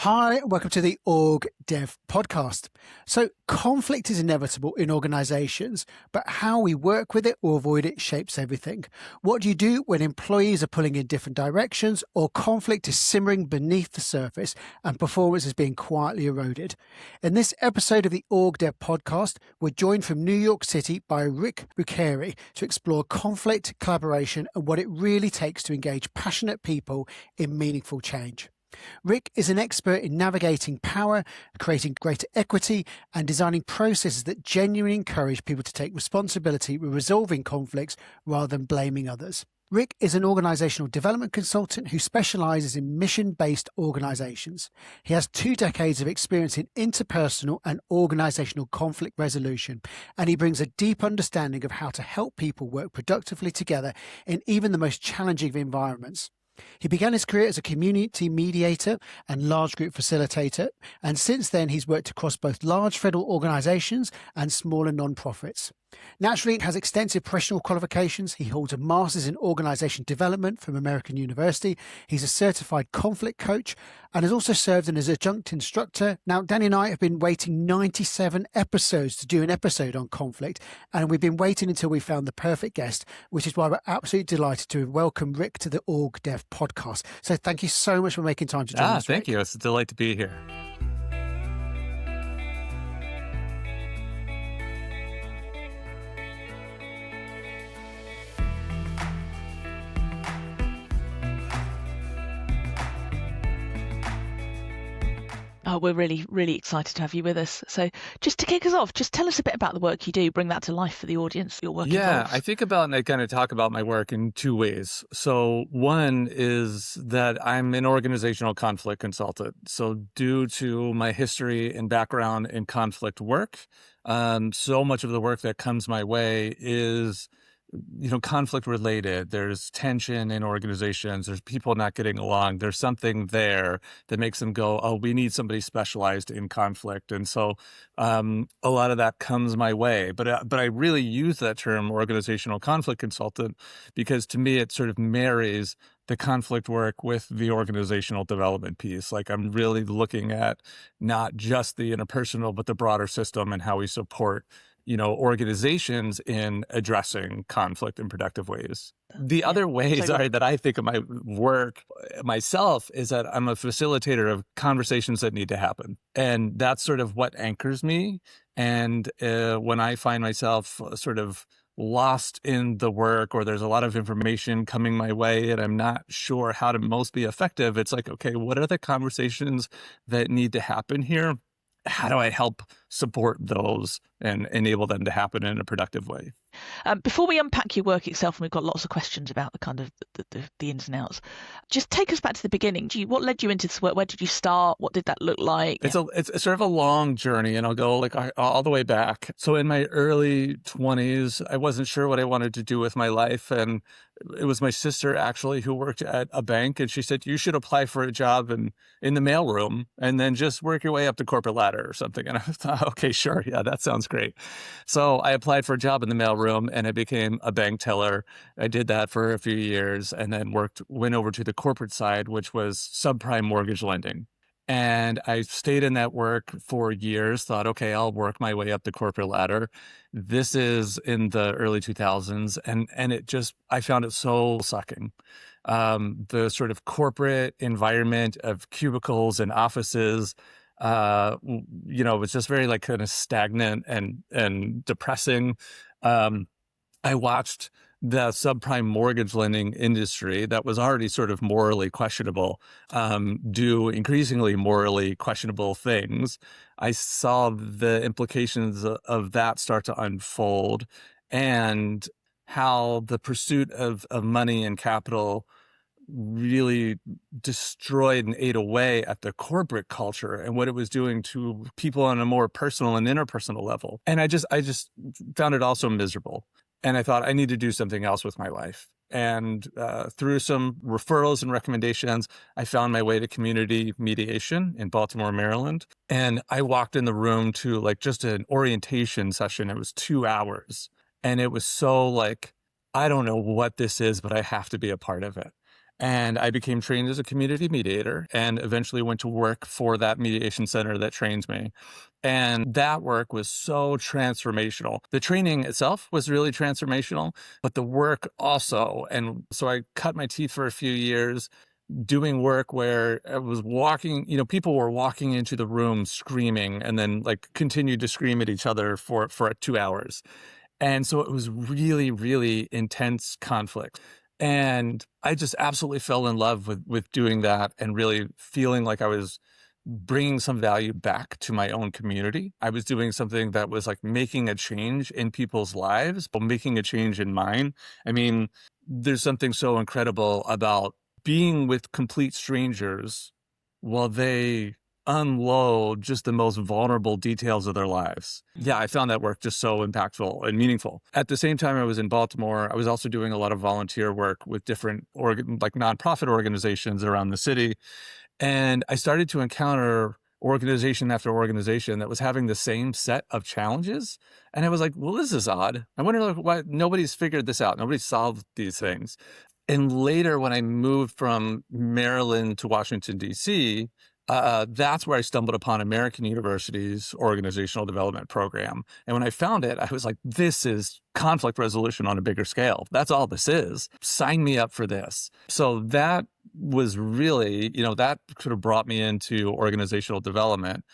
Hi, welcome to the OrgDev Podcast. So conflict is inevitable in organizations, but how we work with it or avoid it shapes everything. What do you do when employees are pulling in different directions or conflict is simmering beneath the surface and performance is being quietly eroded? In this episode of the OrgDev Podcast, we're joined from New York City by Rick Buccheri to explore conflict, collaboration, and what it really takes to engage passionate people in meaningful change. Rick is an expert in navigating power, creating greater equity, and designing processes that genuinely encourage people to take responsibility with resolving conflicts rather than blaming others. Rick is an organizational development consultant who specializes in mission-based organizations. He has 2 decades of experience in interpersonal and organizational conflict resolution, and he brings a deep understanding of how to help people work productively together in even the most challenging of environments. He began his career as a community mediator and large group facilitator, and since then he's worked across both large federal organizations and smaller non-profits. Naturally, he has extensive professional qualifications. He holds a master's in organization development from American University. He's a certified conflict coach and has also served as an adjunct instructor. Now, Danny and I have been waiting 97 episodes to do an episode on conflict, and we've been waiting until we found the perfect guest, which is why we're absolutely delighted to welcome Rick to the OrgDev Podcast. So thank you so much for making time to join us, Rick. Thank you. It's a delight to be here. Oh, we're really, really excited to have you with us. So just to kick us off, just tell us a bit about the work you do, bring that to life for the audience, your work involves. I think about and I kind of talk about my work in 2 ways. So one is that I'm an organizational conflict consultant. So due to my history and background in conflict work, so much of the work that comes my way is conflict related. There's tension in organizations. There's people not getting along. There's something there that makes them go, oh, we need somebody specialized in conflict. And so a lot of that comes my way. But I really use that term organizational conflict consultant because to me, it sort of marries the conflict work with the organizational development piece. Like I'm really looking at not just the interpersonal, but the broader system and how we support organizations in addressing conflict in productive ways. The other way, that I think of my work myself is that I'm a facilitator of conversations that need to happen. And that's sort of what anchors me. And when I find myself sort of lost in the work or there's a lot of information coming my way and I'm not sure how to most be effective, it's like, okay, what are the conversations that need to happen here? How do I help support those and enable them to happen in a productive way? Before we unpack your work itself, and we've got lots of questions about the kind of the ins and outs, just take us back to the beginning. What led you into this work? Where did you start? What did that look like? It's sort of a long journey, and I'll go all the way back. So in my early 20s, I wasn't sure what I wanted to do with my life, and it was my sister actually who worked at a bank, and she said, you should apply for a job in the mailroom and then just work your way up the corporate ladder or something. And I thought, okay, sure. Yeah, that sounds great. So I applied for a job in the mailroom and I became a bank teller. I did that for a few years and then went over to the corporate side, which was subprime mortgage lending. And I stayed in that work for years, thought, okay, I'll work my way up the corporate ladder. This is in the early 2000s. And I found it so sucking. The sort of corporate environment of cubicles and offices, it was just very kind of stagnant and depressing. I watched the subprime mortgage lending industry that was already sort of morally questionable, do increasingly morally questionable things. I saw the implications of that start to unfold and how the pursuit of money and capital really destroyed and ate away at the corporate culture and what it was doing to people on a more personal and interpersonal level. And I just found it also miserable. And I thought I need to do something else with my life. And through some referrals and recommendations, I found my way to community mediation in Baltimore, Maryland. And I walked in the room to just an orientation session. It was 2 hours. And it was so I don't know what this is, but I have to be a part of it. And I became trained as a community mediator and eventually went to work for that mediation center that trains me. And that work was so transformational. The training itself was really transformational, but the work also. And so I cut my teeth for a few years doing work where I was walking, people were walking into the room screaming and then like continued to scream at each other for 2 hours. And so it was really, really intense conflict. And I just absolutely fell in love with doing that and really feeling like I was bringing some value back to my own community. I was doing something that was like making a change in people's lives, but making a change in mine. I mean, there's something so incredible about being with complete strangers while they unload just the most vulnerable details of their lives. Yeah, I found that work just so impactful and meaningful. At the same time I was in Baltimore, I was also doing a lot of volunteer work with different nonprofit organizations around the city. And I started to encounter organization after organization that was having the same set of challenges. And I was like, well, this is odd. I wonder why nobody's figured this out. Nobody's solved these things. And later when I moved from Maryland to Washington, D.C., that's where I stumbled upon American University's organizational development program. And when I found it, I was like, this is conflict resolution on a bigger scale. That's all this is. Sign me up for this. So that was really, that sort of brought me into organizational development.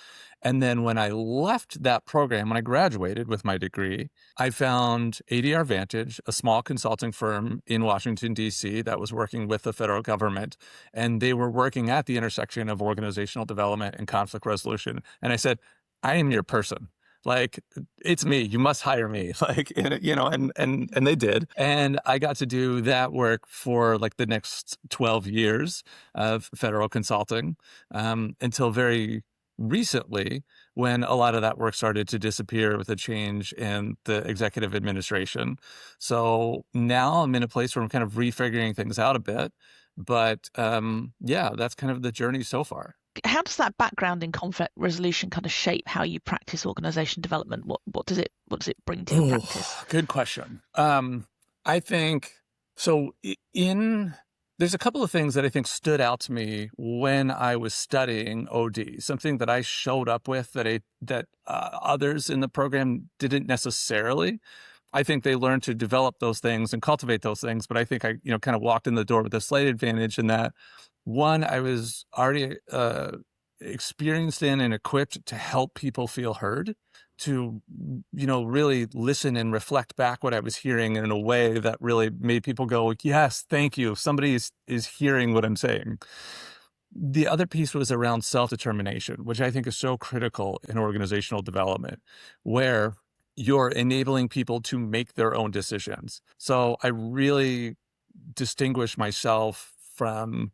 And then when I left that program, when I graduated with my degree, I found ADR Vantage, a small consulting firm in Washington, D.C. that was working with the federal government. And they were working at the intersection of organizational development and conflict resolution. And I said, I am your person. Like, it's me. You must hire me. And they did. And I got to do that work for like the next 12 years of federal consulting until very recently, when a lot of that work started to disappear with a change in the executive administration. So now I'm in a place where I'm kind of refiguring things out a bit. But that's kind of the journey so far. How does that background in conflict resolution kind of shape how you practice organization development? What does it bring to your practice? Good question. I think so. There's a couple of things that I think stood out to me when I was studying OD. Something that I showed up with that others in the program didn't necessarily. I think they learned to develop those things and cultivate those things, but I think I kind of walked in the door with a slight advantage in that. One, I was already experienced in and equipped to help people feel heard, to, really listen and reflect back what I was hearing in a way that really made people go, yes, thank you. Somebody is hearing what I'm saying. The other piece was around self-determination, which I think is so critical in organizational development, where you're enabling people to make their own decisions. So I really distinguish myself from,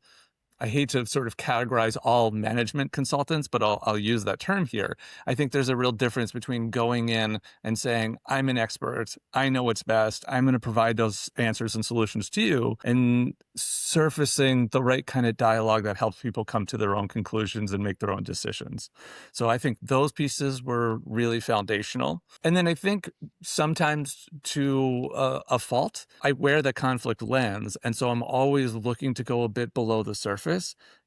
I hate to sort of categorize all management consultants, but I'll use that term here. I think there's a real difference between going in and saying, I'm an expert, I know what's best, I'm going to provide those answers and solutions to you, and surfacing the right kind of dialogue that helps people come to their own conclusions and make their own decisions. So I think those pieces were really foundational. And then I think sometimes to a fault, I wear the conflict lens. And so I'm always looking to go a bit below the surface.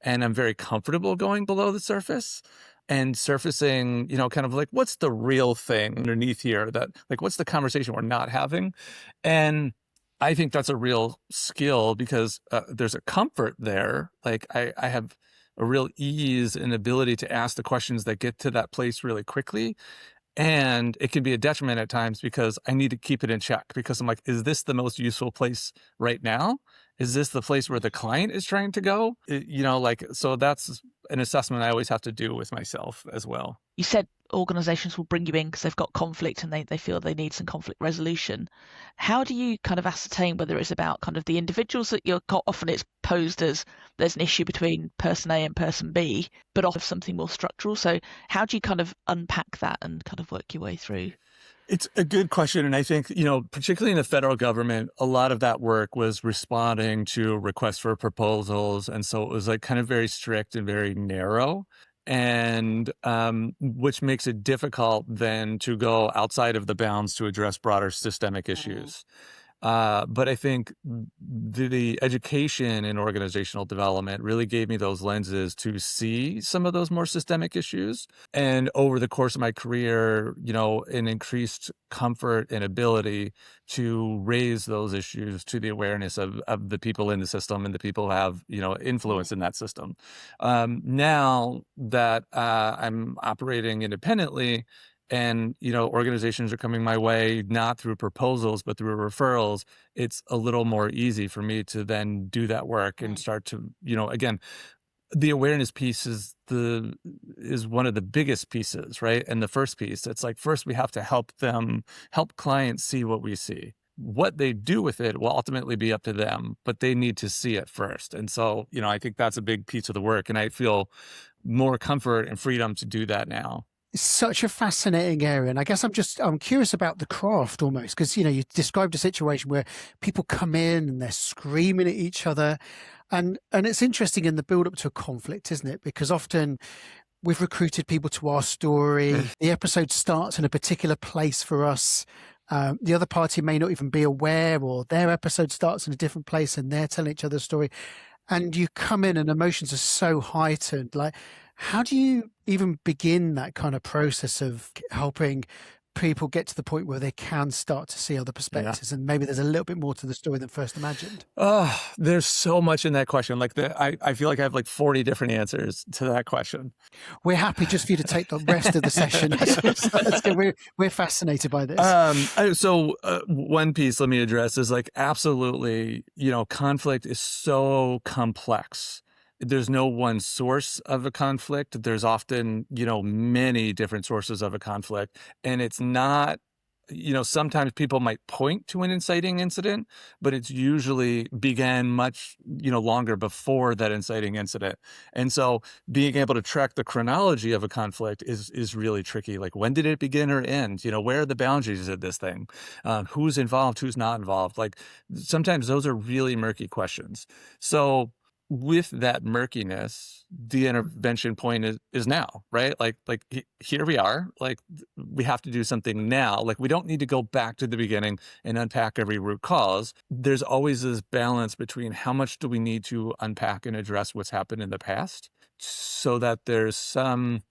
And I'm very comfortable going below the surface and surfacing, kind of like, what's the real thing underneath here, that like, what's the conversation we're not having? And I think that's a real skill because there's a comfort there. Like I have a real ease and ability to ask the questions that get to that place really quickly. And it can be a detriment at times because I need to keep it in check, because I'm like, is this the most useful place right now? Is this the place where the client is trying to go? So that's an assessment I always have to do with myself as well. You said organizations will bring you in because they've got conflict and they feel they need some conflict resolution. How do you kind of ascertain whether it's about kind of the individuals that you've got? Often it's posed as there's an issue between person A and person B, but often something more structural. So how do you kind of unpack that and kind of work your way through? It's a good question. And I think, particularly in the federal government, a lot of that work was responding to requests for proposals. And so it was like kind of very strict and very narrow, and which makes it difficult then to go outside of the bounds to address broader systemic issues. But I think the education in organizational development really gave me those lenses to see some of those more systemic issues. And over the course of my career, an increased comfort and ability to raise those issues to the awareness of the people in the system and the people who have, influence in that system. Now that I'm operating independently, and, organizations are coming my way, not through proposals, but through referrals, it's a little more easy for me to then do that work and start to, again, the awareness piece is one of the biggest pieces, right? And the first piece, it's like, first we have to help clients see what we see. What they do with it will ultimately be up to them, but they need to see it first. And so, I think that's a big piece of the work. And I feel more comfort and freedom to do that now. It's such a fascinating area. And I guess I'm curious about the craft almost, because, you described a situation where people come in and they're screaming at each other. And it's interesting in the build up to a conflict, isn't it? Because often we've recruited people to our story. The episode starts in a particular place for us. The other party may not even be aware, or their episode starts in a different place and they're telling each other's story. And you come in and emotions are so heightened. Like, how do you even begin that kind of process of helping people get to the point where they can start to see other perspectives, and maybe there's a little bit more to the story than first imagined? Oh, there's so much in that question. Like I feel like I have like 40 different answers to that question. We're happy just for you to take the rest of the session. We're fascinated by this. So one piece let me address is like, absolutely, conflict is so complex. There's no one source of a conflict. There's often, many different sources of a conflict. And it's not, sometimes people might point to an inciting incident, but it's usually began much, longer before that inciting incident. And so being able to track the chronology of a conflict is really tricky. Like, when did it begin or end? Where are the boundaries of this thing? Who's involved? Who's not involved? Like, sometimes those are really murky questions. So with that murkiness, the intervention point is now, right? Like here we are, like, we have to do something now. Like, we don't need to go back to the beginning and unpack every root cause. There's always this balance between how much do we need to unpack and address what's happened in the past, so that there's some,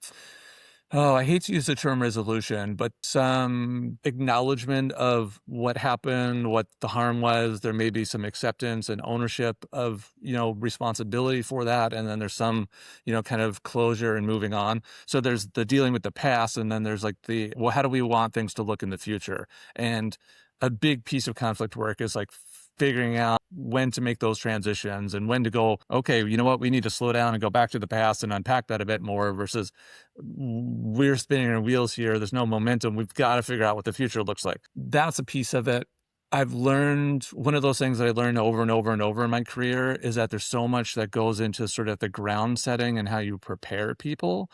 I hate to use the term resolution, but some acknowledgement of what happened, what the harm was. There may be some acceptance and ownership of, responsibility for that. And then there's some, kind of closure and moving on. So there's the dealing with the past, and then there's like how do we want things to look in the future? And a big piece of conflict work is like figuring out when to make those transitions and when to go, okay, you know what, we need to slow down and go back to the past and unpack that a bit more, versus we're spinning our wheels here. There's no momentum. We've got to figure out what the future looks like. That's a piece of it. I've learned, one of those things that I learned over and over and over in my career is that there's so much that goes into sort of the ground setting and how you prepare people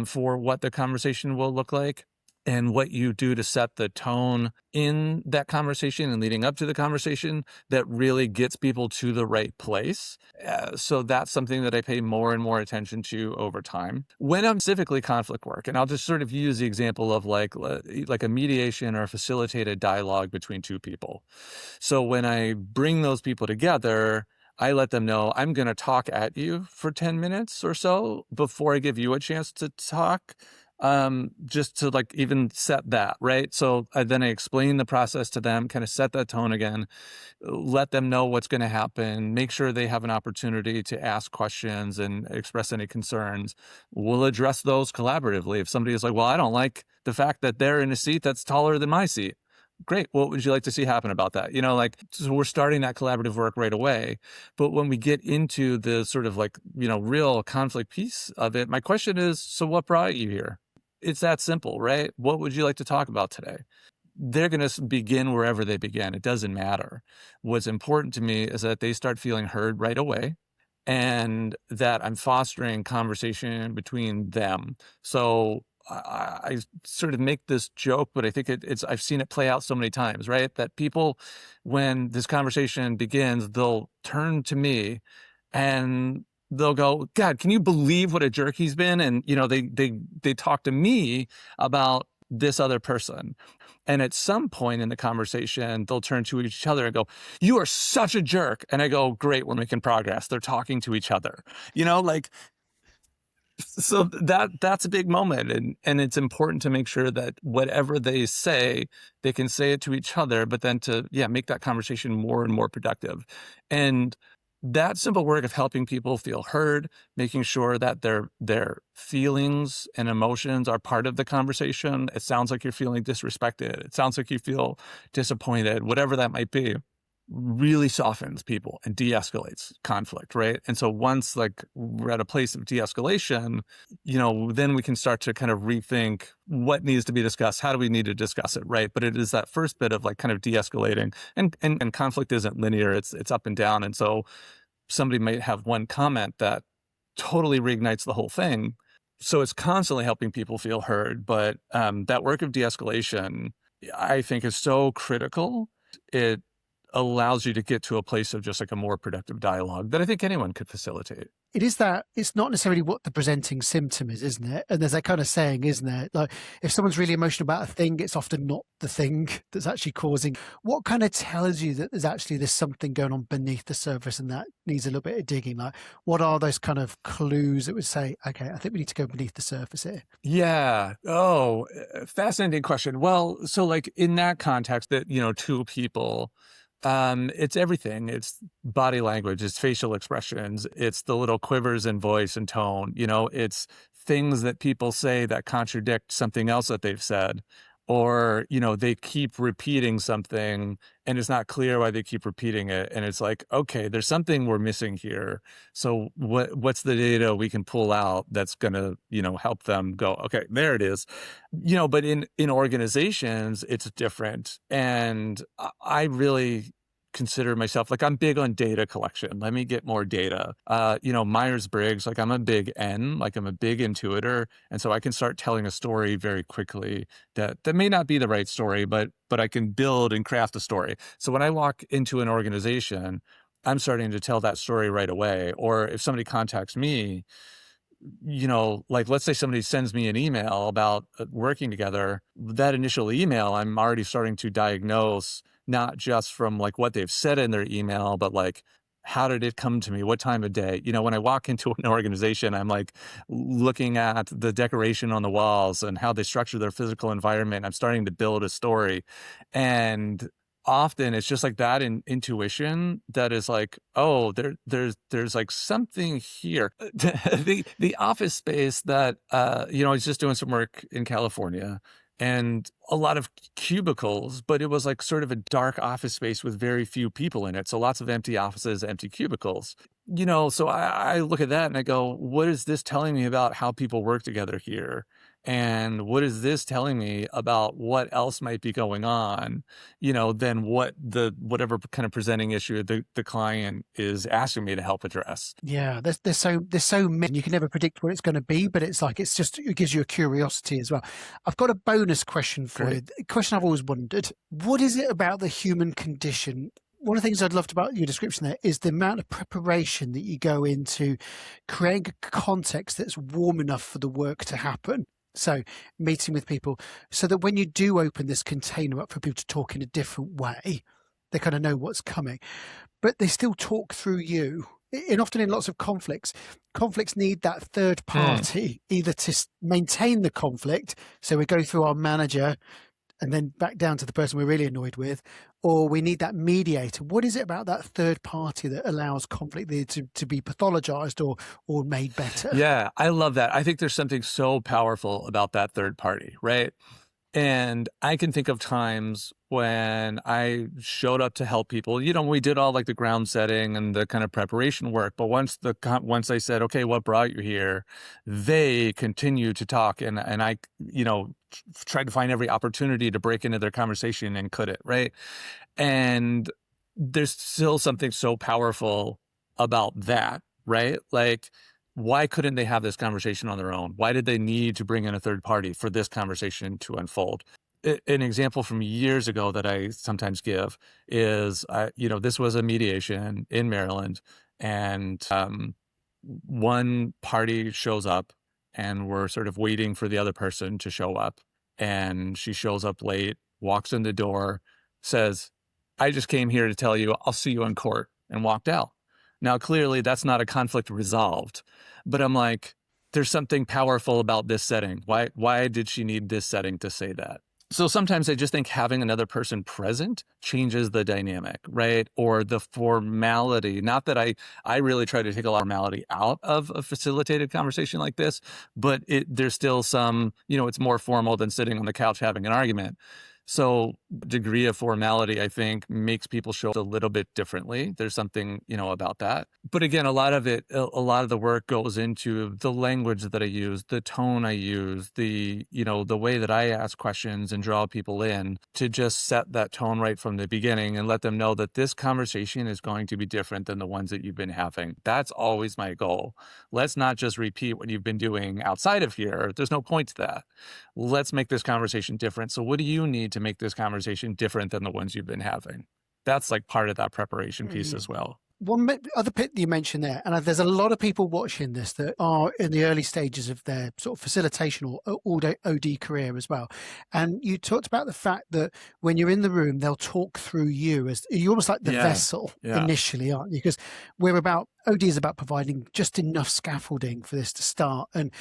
for what the conversation will look like, and what you do to set the tone in that conversation and leading up to the conversation that really gets people to the right place. So that's something that I pay more and more attention to over time. When I'm specifically conflict work, and I'll just sort of use the example of like a mediation or a facilitated dialogue between two people. So when I bring those people together, I let them know I'm going to talk at you for 10 minutes or so before I give you a chance to talk. Just to like even set that, right? So then I explain the process to them, kind of set that tone again, let them know what's going to happen, make sure they have an opportunity to ask questions and express any concerns. We'll address those collaboratively. If somebody is like, well, I don't like the fact that they're in a seat that's taller than my seat. Great. What would you like to see happen about that? So we're starting that collaborative work right away. But when we get into the sort of like, real conflict piece of it, my question is, so what brought you here? It's that simple, right? What would you like to talk about today? They're going to begin wherever they begin. It doesn't matter. What's important to me is that they start feeling heard right away, and that I'm fostering conversation between them. So I sort of make this joke, but I think I've seen it play out so many times, right? That people, when this conversation begins, they'll turn to me and they'll go, God, can you believe what a jerk he's been? And, they talk to me about this other person. And at some point in the conversation, they'll turn to each other and go, "You are such a jerk." And I go, "Great, we're making progress." They're talking to each other, like, so that's a big moment. And it's important to make sure that whatever they say, they can say it to each other, but then to, make that conversation more and more productive. And that simple work of helping people feel heard, making sure that their feelings and emotions are part of the conversation. It sounds like you're feeling disrespected. It sounds like you feel disappointed, whatever that might be, really softens people and de-escalates conflict, right? And so once like we're at a place of de-escalation, then we can start to kind of rethink what needs to be discussed. How do we need to discuss it, right? But it is that first bit of like kind of de-escalating, and conflict isn't linear. It's up and down. And so somebody might have one comment that totally reignites the whole thing. So it's constantly helping people feel heard. But that work of de-escalation, I think, is so critical. It allows you to get to a place of just like a more productive dialogue that I think anyone could facilitate. It is that it's not necessarily what the presenting symptom is, isn't it? And there's that kind of saying, isn't it? Like if someone's really emotional about a thing, it's often not the thing that's actually causing. What kind of tells you that there's something going on beneath the surface and that needs a little bit of digging? Like what are those kind of clues that would say, okay, I think we need to go beneath the surface here? Yeah. Oh, fascinating question. Well, so like in that context that, two people, it's everything. It's body language, it's facial expressions, it's the little quivers in voice and tone, it's things that people say that contradict something else that they've said, or, they keep repeating something and it's not clear why they keep repeating it. And it's like, okay, there's something we're missing here. So what's the data we can pull out that's going to, help them go, okay, there it is. But in organizations, it's different. And I really consider myself like I'm big on data collection. Let me get more data. Myers-Briggs, like I'm a big N, like I'm a big intuitor. And so I can start telling a story very quickly that may not be the right story, but I can build and craft a story. So when I walk into an organization, I'm starting to tell that story right away. Or if somebody contacts me, like let's say somebody sends me an email about working together, that initial email, I'm already starting to diagnose not just from like what they've said in their email, but like, how did it come to me? What time of day? When I walk into an organization, I'm like looking at the decoration on the walls and how they structure their physical environment. I'm starting to build a story. And often it's just like that intuition that is like, oh, there's like something here. The office space that, I was just doing some work in California, and a lot of cubicles, but it was like sort of a dark office space with very few people in it. So lots of empty offices, empty cubicles. So I look at that and I go, what is this telling me about how people work together here? And what is this telling me about what else might be going on, than whatever kind of presenting issue the client is asking me to help address. Yeah, there's so many. You can never predict what it's going to be, but it's like it gives you a curiosity as well. I've got a bonus question for you. A question I've always wondered. What is it about the human condition? One of the things I'd loved about your description there is the amount of preparation that you go into creating a context that's warm enough for the work to happen. So meeting with people so that when you do open this container up for people to talk in a different way, they kind of know what's coming, but they still talk through you. And often in lots of conflicts need that third party either to maintain the conflict. So we go through our manager and then back down to the person we're really annoyed with, or we need that mediator. What is it about that third party that allows conflict to be pathologized or made better? Yeah, I love that. I think there's something so powerful about that third party, right? And I can think of times when I showed up to help people. We did all like the ground setting and the kind of preparation work. But once I said, okay, what brought you here? They continued to talk, and I, tried to find every opportunity to break into their conversation and couldn't, right? And there's still something so powerful about that, right? Like, why couldn't they have this conversation on their own? Why did they need to bring in a third party for this conversation to unfold? An example from years ago that I sometimes give is, this was a mediation in Maryland, and one party shows up and we're sort of waiting for the other person to show up. and she shows up late, walks in the door, says, I just came here to tell you I'll see you in court, and walked out. Now, clearly that's not a conflict resolved, but I'm like, there's something powerful about this setting. Why did she need this setting to say that? So sometimes I just think having another person present changes the dynamic, right? Or the formality. Not that I really try to take a lot of formality out of a facilitated conversation like this, but there's still some, it's more formal than sitting on the couch having an argument. So degree of formality, I think, makes people show up a little bit differently. There's something, about that. But again, a lot of the work goes into the language that I use, the tone I use, the way that I ask questions and draw people in to just set that tone right from the beginning and let them know that this conversation is going to be different than the ones that you've been having. That's always my goal. Let's not just repeat what you've been doing outside of here. There's no point to that. Let's make this conversation different. So what do you need to make this conversation different than the ones you've been having? That's like part of that preparation piece as well. One other bit you mentioned there, and there's a lot of people watching this that are in the early stages of their sort of facilitation or OD career as well. And you talked about the fact that when you're in the room, they'll talk through you as you're almost like the vessel initially, aren't you? Because OD is about providing just enough scaffolding for this to start. And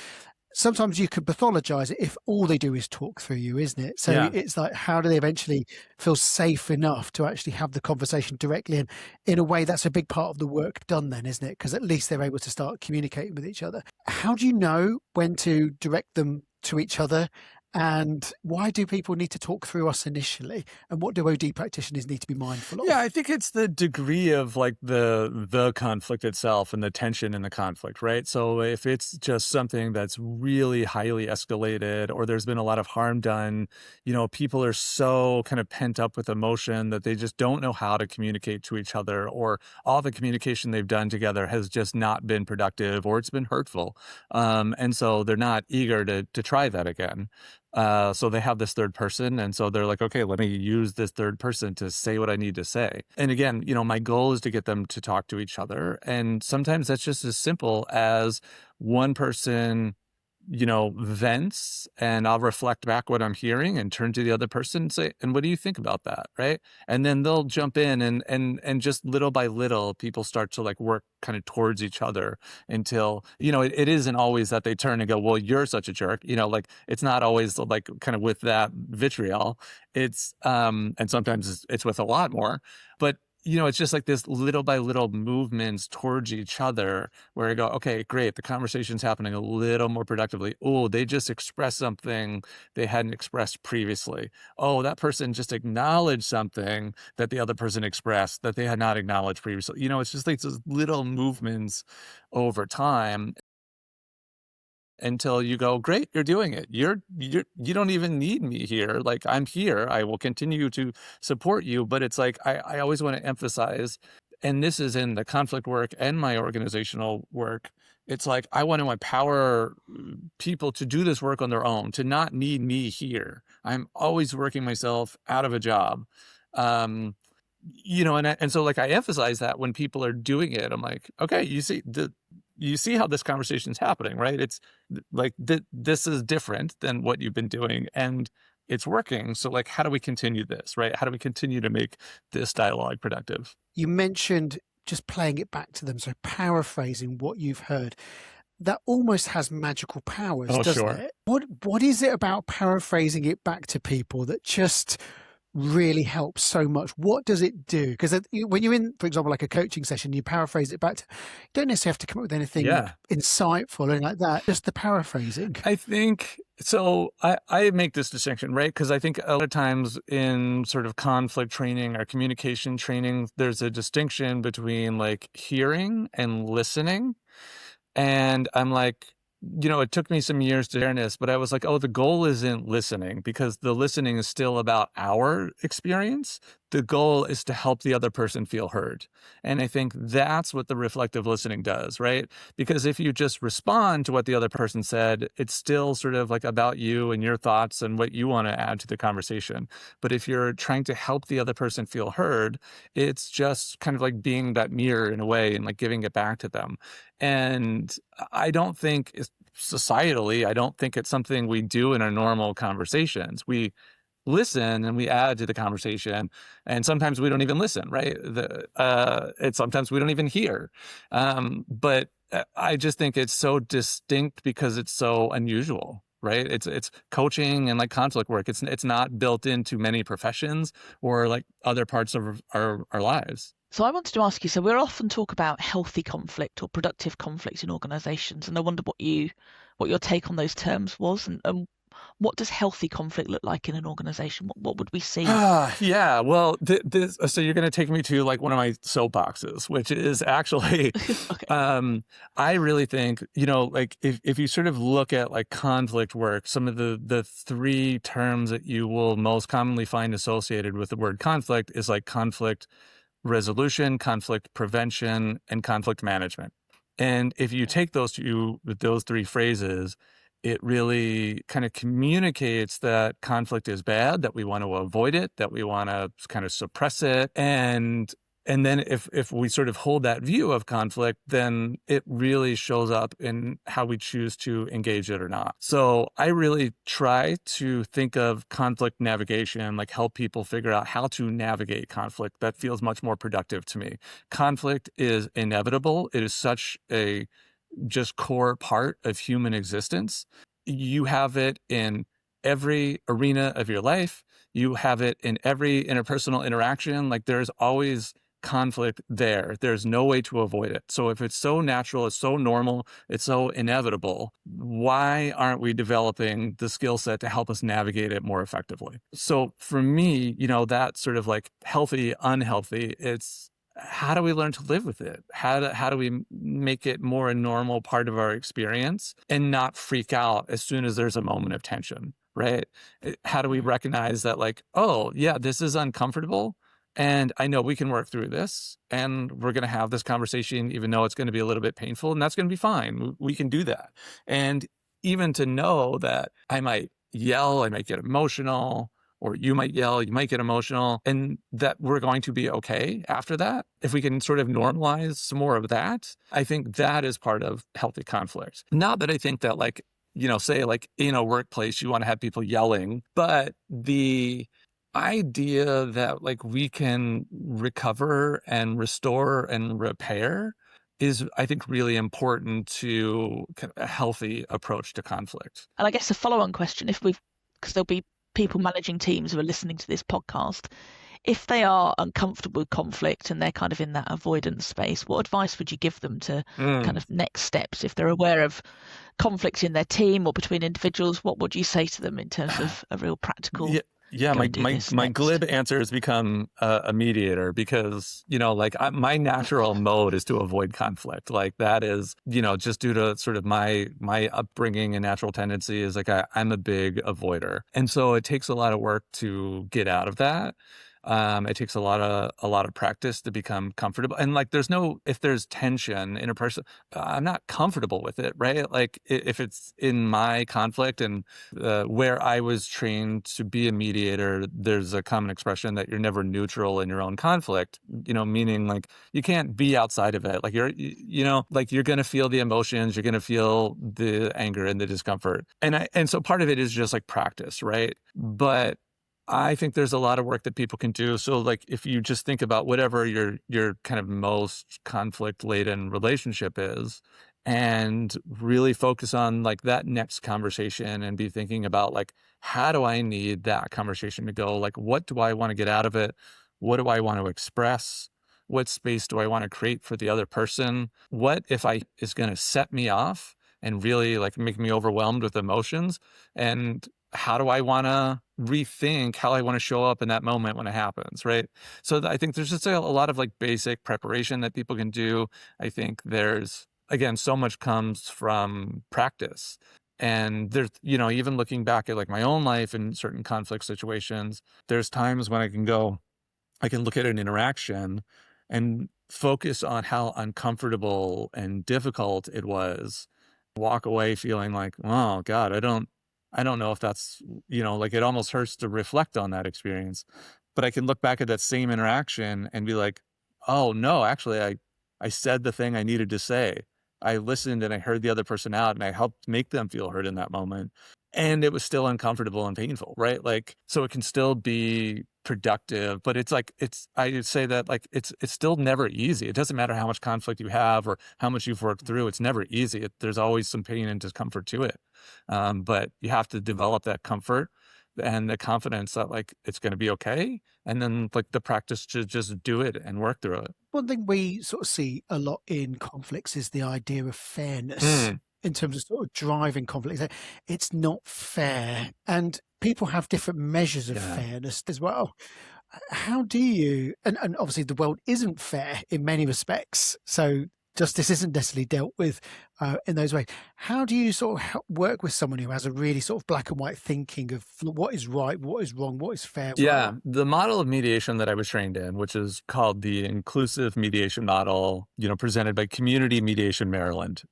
sometimes you could pathologize it if all they do is talk through you, isn't it? So it's like, how do they eventually feel safe enough to actually have the conversation directly? And in a way, that's a big part of the work done then, isn't it? Because at least they're able to start communicating with each other. How do you know when to direct them to each other? And why do people need to talk through us initially? And what do OD practitioners need to be mindful of? Yeah, I think it's the degree of like the conflict itself and the tension in the conflict, right? So if it's just something that's really highly escalated or there's been a lot of harm done, people are so kind of pent up with emotion that they just don't know how to communicate to each other, or all the communication they've done together has just not been productive or it's been hurtful. And so they're not eager to try that again. So they have this third person. And so they're like, okay, let me use this third person to say what I need to say. And again, my goal is to get them to talk to each other. And sometimes that's just as simple as one person, vents, and I'll reflect back what I'm hearing and turn to the other person and say, and what do you think about that? Right. And then they'll jump in and just little by little, people start to like work kind of towards each other until, it isn't always that they turn and go, well, you're such a jerk. Like it's not always like kind of with that vitriol. It's, and sometimes it's with a lot more, but it's just like this little by little movements towards each other where I go, okay, great. The conversation's happening a little more productively. Oh, they just expressed something they hadn't expressed previously. Oh, that person just acknowledged something that the other person expressed that they had not acknowledged previously. It's just like those little movements over time until you go, great, you're doing it. You don't even need me here. Like I'm here. I will continue to support you. But it's like, I always want to emphasize, and this is in the conflict work and my organizational work. It's like, I want to empower people to do this work on their own, to not need me here. I'm always working myself out of a job. And so like I emphasize that when people are doing it, I'm like, okay, you see how this conversation is happening, right? It's like this is different than what you've been doing and it's working. So like, how do we continue this, right? How do we continue to make this dialogue productive? You mentioned just playing it back to them. So paraphrasing what you've heard. That almost has magical powers, doesn't it? What is it about paraphrasing it back to people that just really helps so much? What does it do? Because when you're in, for example, like a coaching session, you paraphrase it back to, you don't necessarily have to come up with anything insightful and like that, just the paraphrasing. I think, so I make this distinction, right? Because I think a lot of times in sort of conflict training or communication training, there's a distinction between like hearing and listening. And I'm like, it took me some years to awareness, but I was like, oh, the goal isn't listening because the listening is still about our experience. The goal is to help the other person feel heard. And I think that's what the reflective listening does, right? Because if you just respond to what the other person said, it's still sort of like about you and your thoughts and what you want to add to the conversation. But if you're trying to help the other person feel heard, it's just kind of like being that mirror in a way and like giving it back to them. And I don't think societally, I don't think it's something we do in our normal conversations. We listen and we add to the conversation, and sometimes we don't even listen, right? Sometimes we don't even hear. But I just think it's so distinct because it's so unusual, right? It's coaching and like conflict work. It's not built into many professions or like other parts of our lives. So I wanted to ask you, so we'll often talk about healthy conflict or productive conflict in organizations, and I wonder what your take on those terms was, and what does healthy conflict look like in an organization? What would we see? Yeah. Well, so you're going to take me to like one of my soapboxes, which is actually, Okay. I really think, like if you sort of look at like conflict work, some of the three terms that you will most commonly find associated with the word conflict is like conflict resolution, conflict prevention, and conflict management. And if you take those three phrases, it really kind of communicates that conflict is bad, that we want to avoid it, that we want to kind of suppress it. And then if we sort of hold that view of conflict, then it really shows up in how we choose to engage it or not. So I really try to think of conflict navigation, like help people figure out how to navigate conflict. That feels much more productive to me. Conflict is inevitable. It is such a just core part of human existence. You have it in every arena of your life. You have it in every interpersonal interaction. Like there's always conflict there. There's no way to avoid it. So if it's so natural, it's so normal, it's so inevitable, why aren't we developing the skill set to help us navigate it more effectively? So for me, that sort of like healthy, unhealthy, it's how do we learn to live with it? How do we make it more a normal part of our experience and not freak out as soon as there's a moment of tension, right? How do we recognize that like, oh yeah, this is uncomfortable, and I know we can work through this, and we're going to have this conversation, even though it's going to be a little bit painful, and that's going to be fine. We can do that. And even to know that I might yell, I might get emotional, or you might yell, you might get emotional, and that we're going to be okay after that. If we can sort of normalize some more of that, I think that is part of healthy conflict. Not that I think that like, say like in a workplace, you want to have people yelling, but the idea that like we can recover and restore and repair is, I think, really important to kind of a healthy approach to conflict. And I guess a follow-on question, because there'll be people managing teams who are listening to this podcast, if they are uncomfortable with conflict and they're kind of in that avoidance space, what advice would you give them to kind of next steps? If they're aware of conflict in their team or between individuals, what would you say to them in terms of a real practical? Yeah, my glib answer has become a mediator, because, my natural mode is to avoid conflict. Like that is, just due to sort of my upbringing and natural tendency is like I'm a big avoider. And so it takes a lot of work to get out of that. It takes a lot of practice to become comfortable. And like, if there's tension in a person, I'm not comfortable with it, right? Like if it's in my conflict and where I was trained to be a mediator, there's a common expression that you're never neutral in your own conflict, meaning like you can't be outside of it. Like like you're going to feel the emotions, you're going to feel the anger and the discomfort. And so part of it is just like practice, right? But I think there's a lot of work that people can do. So like if you just think about whatever your kind of most conflict-laden relationship is, and really focus on like that next conversation and be thinking about like, how do I need that conversation to go? Like, what do I want to get out of it? What do I want to express? What space do I want to create for the other person? What if is going to set me off and really like make me overwhelmed with emotions? And how do I want to rethink how I want to show up in that moment when it happens, right? So I think there's just a lot of like basic preparation that people can do. I think there's, again, so much comes from practice. And there's, even looking back at like my own life in certain conflict situations, there's times when I can look at an interaction and focus on how uncomfortable and difficult it was, walk away feeling like, oh God, I don't know if that's, like it almost hurts to reflect on that experience, but I can look back at that same interaction and be like, oh no, actually I said the thing I needed to say. I listened and I heard the other person out and I helped make them feel heard in that moment. And it was still uncomfortable and painful, right? Like, so it can still be productive, but I would say that like, it's still never easy. It doesn't matter how much conflict you have or how much you've worked through. It's never easy. There's always some pain and discomfort to it. But you have to develop that comfort and the confidence that like, it's going to be okay. And then like the practice to just do it and work through it. One thing we sort of see a lot in conflicts is the idea of fairness. In terms of sort of driving conflict. It's not fair. And people have different measures of fairness as well. How do you, and obviously the world isn't fair in many respects, so justice isn't necessarily dealt with in those ways. How do you sort of work with someone who has a really sort of black and white thinking of what is right, what is wrong, what is fair? Yeah, the model of mediation that I was trained in, which is called the inclusive mediation model, presented by Community Mediation Maryland,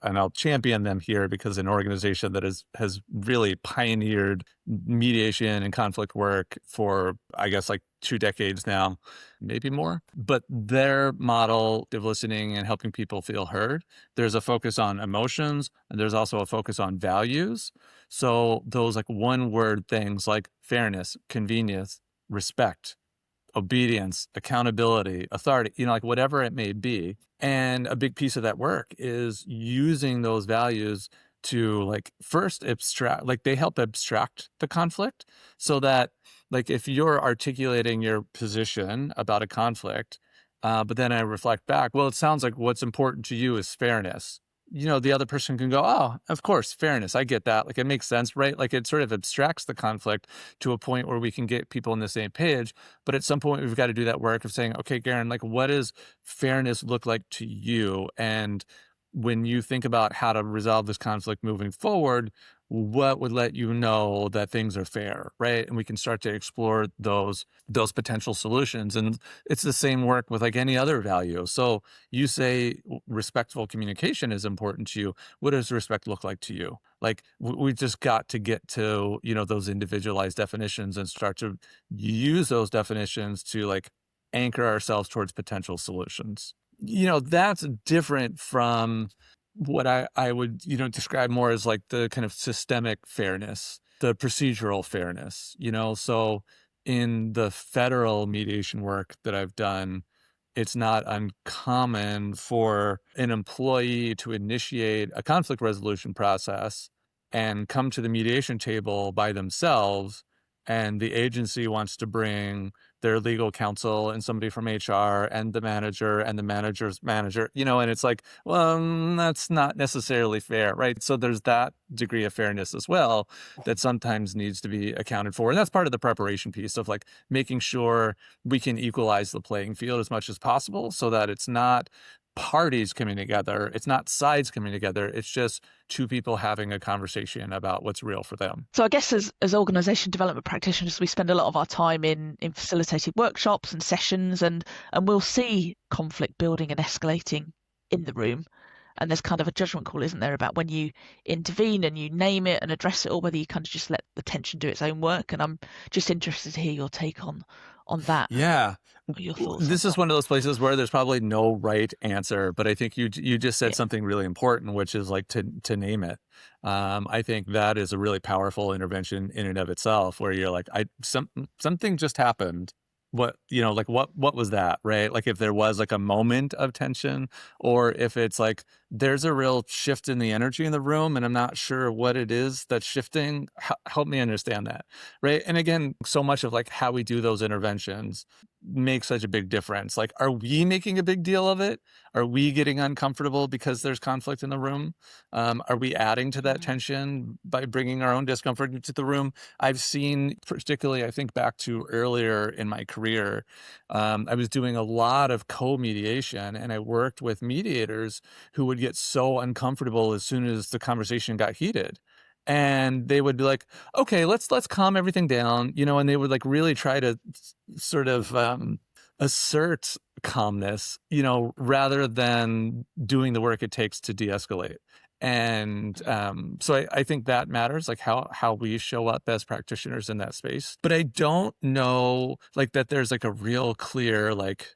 and I'll champion them here because an organization that has really pioneered mediation and conflict work for, I guess, like 2 decades now, maybe more. But their model of listening and helping people feel heard, there's a focus on emotions and there's also a focus on values. So those like one word things like fairness, convenience, respect, obedience, accountability, authority, like whatever it may be. And a big piece of that work is using those values to like first abstract, like they help abstract the conflict so that like if you're articulating your position about a conflict, but then I reflect back, well, it sounds like what's important to you is fairness. The other person can go, oh, of course, fairness. I get that. Like it makes sense, right? Like it sort of abstracts the conflict to a point where we can get people on the same page. But at some point we've got to do that work of saying, okay, Garen, like what does fairness look like to you? And when you think about how to resolve this conflict moving forward, what would let you know that things are fair, right? And we can start to explore those potential solutions. And it's the same work with like any other value. So you say respectful communication is important to you. What does respect look like to you? Like we just got to get to, those individualized definitions and start to use those definitions to like anchor ourselves towards potential solutions. That's different from what I would, describe more as like the kind of systemic fairness, the procedural fairness, So in the federal mediation work that I've done, it's not uncommon for an employee to initiate a conflict resolution process and come to the mediation table by themselves, and the agency wants to bring their legal counsel and somebody from HR and the manager and the manager's manager, and it's like, well, that's not necessarily fair, right? So there's that degree of fairness as well that sometimes needs to be accounted for. And that's part of the preparation piece of like making sure we can equalize the playing field as much as possible so that it's not parties coming together. It's not sides coming together. It's just two people having a conversation about what's real for them. So I guess as organization development practitioners, we spend a lot of our time in facilitated workshops and sessions, and we'll see conflict building and escalating in the room. And there's kind of a judgment call, isn't there, about when you intervene and you name it and address it, or whether you kind of just let the tension do its own work. And I'm just interested to hear your take on that. Yeah. Your thoughts. This is one of those places where there's probably no right answer, but I think you just said something really important, which is like to name it. I think that is a really powerful intervention in and of itself, where you're like, something just happened. What was that, right? Like if there was like a moment of tension, or if it's like there's a real shift in the energy in the room and I'm not sure what it is that's shifting, help me understand that, right? And again, so much of like how we do those interventions makes such a big difference. Like, are we making a big deal of it? Are we getting uncomfortable because there's conflict in the room? Are we adding to that tension by bringing our own discomfort into the room? I've seen, particularly, I think back to earlier in my career, I was doing a lot of co-mediation, and I worked with mediators who would get so uncomfortable as soon as the conversation got heated. And they would be like, okay, let's calm everything down, and they would like really try to sort of assert calmness, rather than doing the work it takes to de-escalate. And so I think that matters, like how we show up as practitioners in that space. But I don't know like that there's like a real clear like,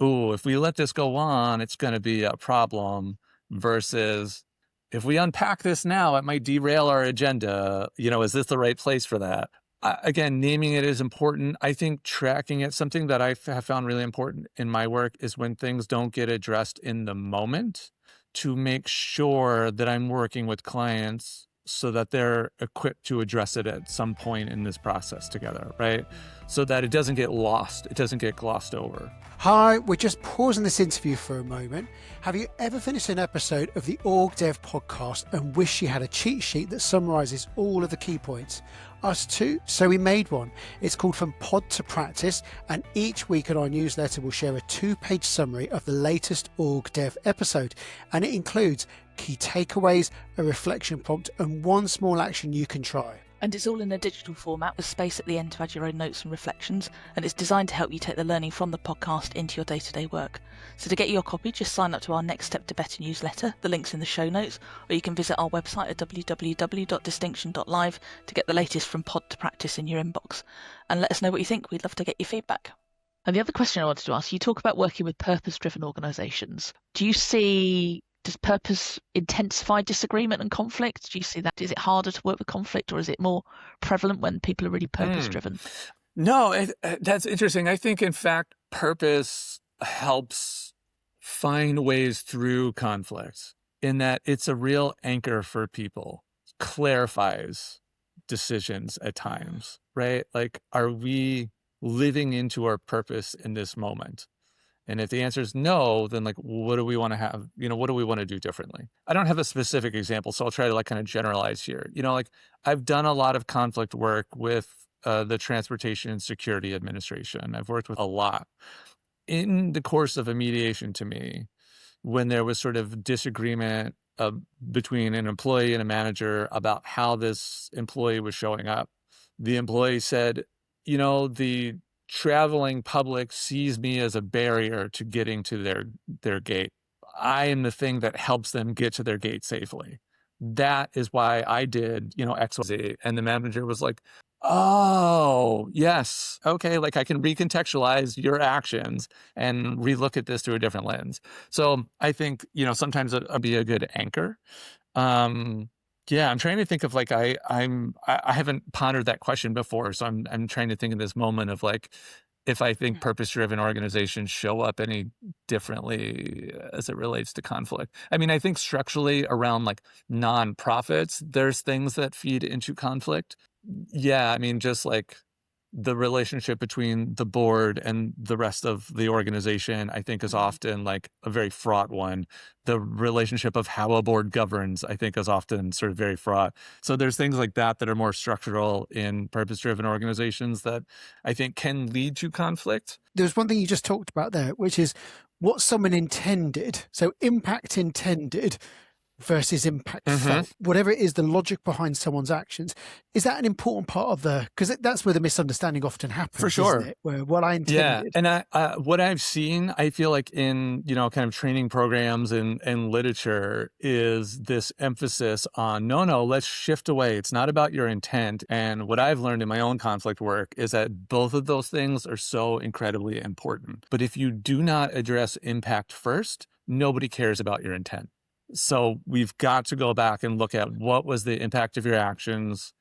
oh, if we let this go on, it's going to be a problem. versus if we unpack this now, it might derail our agenda. Is this the right place for that? Again, naming it is important. I think tracking it, something that I have found really important in my work is when things don't get addressed in the moment, to make sure that I'm working with clients so that they're equipped to address it at some point in this process together, right? So that it doesn't get lost, it doesn't get glossed over. Hi, we're just pausing this interview for a moment. Have you ever finished an episode of the OrgDev Podcast and wish you had a cheat sheet that summarizes all of the key points? Us too, so we made one. It's called From Pod to Practice, and each week in our newsletter we'll share a 2-page summary of the latest OrgDev episode, and it includes key takeaways, a reflection prompt, and one small action you can try. And it's all in a digital format with space at the end to add your own notes and reflections, and it's designed to help you take the learning from the podcast into your day-to-day work. So to get your copy, just sign up to our Next Step to Better newsletter. The link's in the show notes, or you can visit our website at www.distinction.live to get the latest From Pod to Practice in your inbox. And let us know what you think. We'd love to get your feedback. And the other question I wanted to ask, you talk about working with purpose-driven organisations. Does purpose intensify disagreement and conflict? Do you see that? Is it harder to work with conflict, or is it more prevalent when people are really purpose-driven? No, that's interesting. I think, in fact, purpose helps find ways through conflict, in that it's a real anchor for people, clarifies decisions at times, right? Like, are we living into our purpose in this moment? And if the answer is no, then like, what do we want to have? What do we want to do differently? I don't have a specific example, so I'll try to kind of generalize here. I've done a lot of conflict work with the Transportation and Security Administration. I've worked with a lot. In the course of a mediation, to me, when there was sort of disagreement between an employee and a manager about how this employee was showing up, the employee said, the traveling public sees me as a barrier to getting to their gate. I am the thing that helps them get to their gate safely. That is why I did, X, Y, Z. And the manager was like, oh, yes. Okay. Like, I can recontextualize your actions and relook at this through a different lens. So I think, sometimes it'll be a good anchor. Yeah, I'm trying to think of like, I haven't pondered that question before. So I'm trying to think of this moment of like, if I think purpose-driven organizations show up any differently as it relates to conflict. I mean, I think structurally around like nonprofits, there's things that feed into conflict. Yeah, I mean, just like the relationship between the board and the rest of the organization, I think, is often like a very fraught one. The relationship of how a board governs, I think, is often sort of very fraught. So there's things like that that are more structural in purpose-driven organizations that I think can lead to conflict. There's one thing you just talked about there, which is what someone intended. So impact intended versus impact felt, whatever it is, the logic behind someone's actions. Is that an important part of because that's where the misunderstanding often happens, for sure, isn't it? Where what I intended. Yeah, and what I've seen, I feel like in kind of training programs and literature, is this emphasis on no, let's shift away. It's not about your intent. And what I've learned in my own conflict work is that both of those things are so incredibly important. But if you do not address impact first, nobody cares about your intent. So we've got to go back and look at what was the impact of your actions.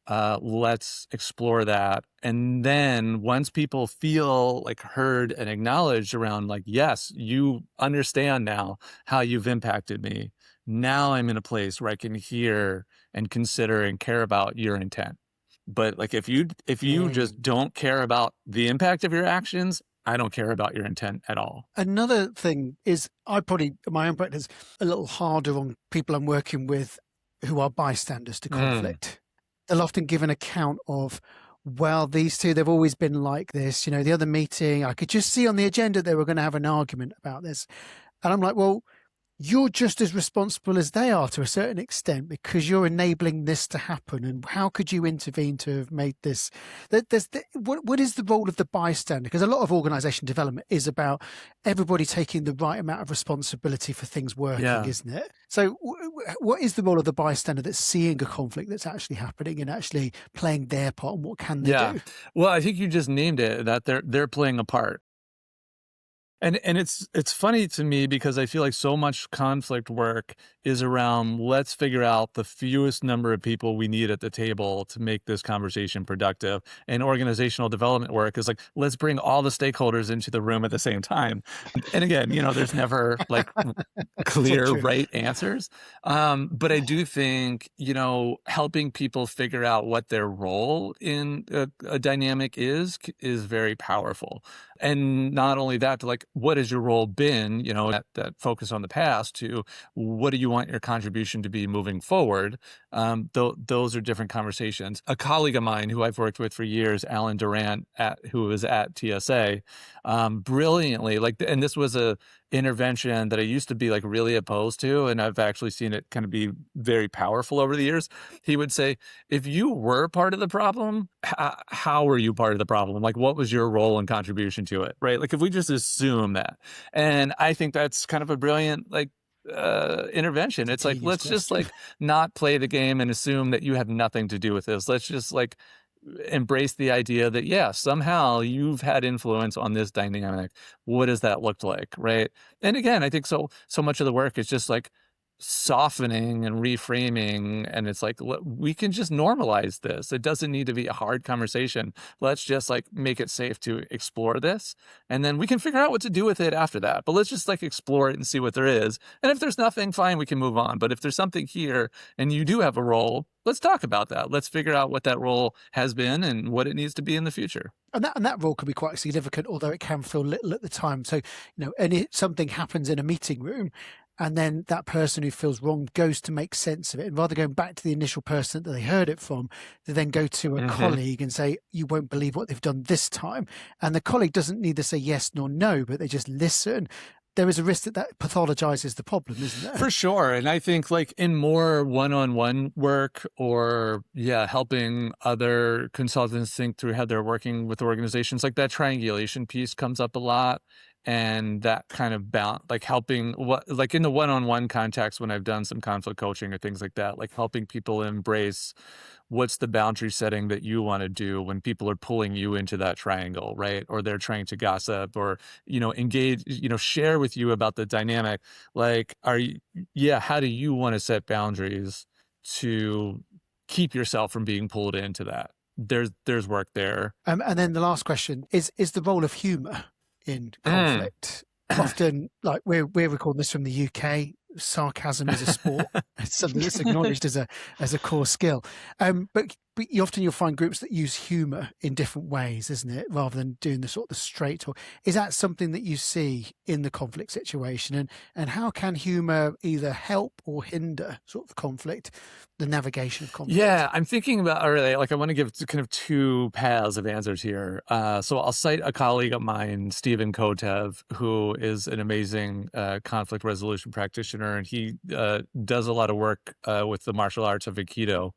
Let's explore that. And then once people feel like heard and acknowledged around like, yes, you understand now how you've impacted me. Now I'm in a place where I can hear and consider and care about your intent. But like, if you just don't care about the impact of your actions, I don't care about your intent at all. Another thing is, my own practice, a little harder on people I'm working with who are bystanders to conflict. They'll often give an account of, well, these two, they've always been like this. The other meeting, I could just see on the agenda they were going to have an argument about this. And I'm like, well, you're just as responsible as they are to a certain extent, because you're enabling this to happen. And how could you intervene to have made this? What is the role of the bystander? Because a lot of organization development is about everybody taking the right amount of responsibility for things working, isn't it? So what is the role of the bystander that's seeing a conflict that's actually happening and actually playing their part, and what can they do? Well, I think you just named it, that they're playing a part. And it's funny to me because I feel like so much conflict work is around let's figure out the fewest number of people we need at the table to make this conversation productive. And organizational development work is like let's bring all the stakeholders into the room at the same time. And again, there's never like clear true. right answers. But I do think, helping people figure out what their role in a dynamic is very powerful. And not only that, to like, what has your role been, that focus on the past to what do you want your contribution to be moving forward? Those are different conversations. A colleague of mine who I've worked with for years, Alan Durant, who was at TSA, brilliantly, and this was a intervention that I used to be like really opposed to, and I've actually seen it kind of be very powerful over the years. He would say, if you were part of the problem, how were you part of the problem? Like, what was your role and contribution to it, right? Like, if we just assume that. And I think that's kind of a brilliant, intervention. It's like, let's just not play the game and assume that you have nothing to do with this. Let's just embrace the idea that, yeah, somehow you've had influence on this dynamic. What does that look like, right? And again, I think so much of the work is just like softening and reframing, and it's like we can just normalize this. It doesn't need to be a hard conversation. Let's just make it safe to explore this, and then we can figure out what to do with it after that. But let's just explore it and see what there is, and if there's nothing, fine, we can move on. But if there's something here and you do have a role, let's talk about that. Let's figure out what that role has been and what it needs to be in the future. And that role can be quite significant, although it can feel little at the time. So, and something happens in a meeting room, and then that person who feels wrong goes to make sense of it. And rather than going back to the initial person that they heard it from, they then go to a colleague and say, you won't believe what they've done this time. And the colleague doesn't neither say yes nor no, but they just listen. There is a risk that pathologizes the problem, isn't there? For sure. And I think in more one-on-one work or, helping other consultants think through how they're working with organizations, that triangulation piece comes up a lot. And that kind of helping in the one-on-one context when I've done some conflict coaching or things like that, helping people embrace what's the boundary setting that you want to do when people are pulling you into that triangle, right? Or they're trying to gossip or, engage, share with you about the dynamic. How do you want to set boundaries to keep yourself from being pulled into that? There's work there. And then the last question is the role of humor in conflict. Often, we're recording this from the UK. Sarcasm is a sport. It's something that's acknowledged as a core skill. But you'll find groups that use humour in different ways, isn't it? Rather than doing the straight talk. Is that something that you see in the conflict situation? And how can humour either help or hinder the conflict, the navigation of conflict? Yeah, I'm thinking about, I want to give kind of two paths of answers here. So I'll cite a colleague of mine, Stephen Kotev, who is an amazing conflict resolution practitioner, and he does a lot of work with the martial arts of Aikido,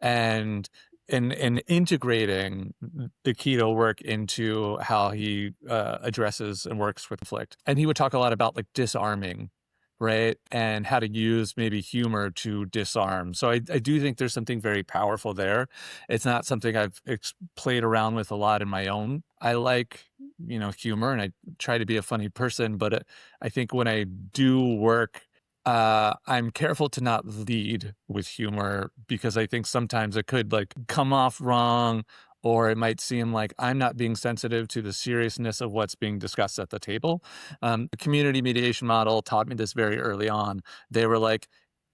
and integrating the Aikido work into how he addresses and works with conflict. And he would talk a lot about disarming, right? And how to use maybe humor to disarm. So I do think there's something very powerful there. It's not something I've played around with a lot in my own. I like, humor, and I try to be a funny person, but I think when I do work, I'm careful to not lead with humor because I think sometimes it could come off wrong, or it might seem like I'm not being sensitive to the seriousness of what's being discussed at the table. The community mediation model taught me this very early on. They were like,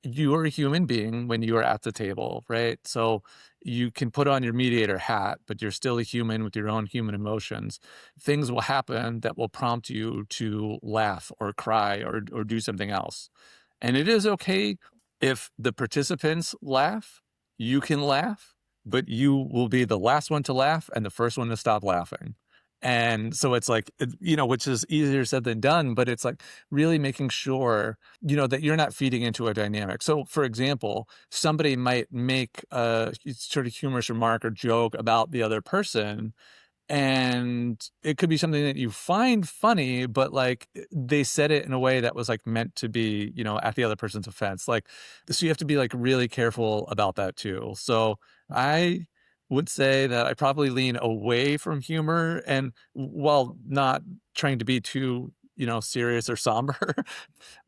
you are a human being when you are at the table, right? So you can put on your mediator hat, but you're still a human with your own human emotions. Things will happen that will prompt you to laugh or cry or do something else. And it is okay if the participants laugh, you can laugh, but you will be the last one to laugh and the first one to stop laughing. And so it's which is easier said than done, but it's really making sure, that you're not feeding into a dynamic. So for example, somebody might make a sort of humorous remark or joke about the other person, and it could be something that you find funny, but they said it in a way that was meant to be, at the other person's offense. So you have to be really careful about that too. So I would say that I probably lean away from humor, and while not trying to be too serious or somber,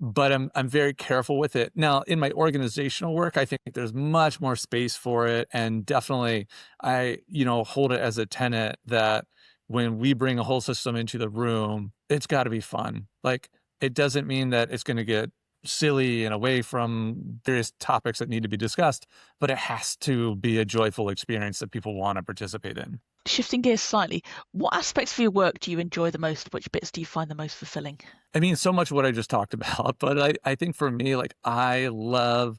but I'm very careful with it. Now, in my organizational work, I think there's much more space for it. And definitely I, hold it as a tenet that when we bring a whole system into the room, it's got to be fun. Like, it doesn't mean that it's going to get silly and away from various topics that need to be discussed, but it has to be a joyful experience that people want to participate in. Shifting gears slightly, what aspects of your work do you enjoy the most? Which bits do you find the most fulfilling? I mean, so much what I just talked about, but I think for me, like, I love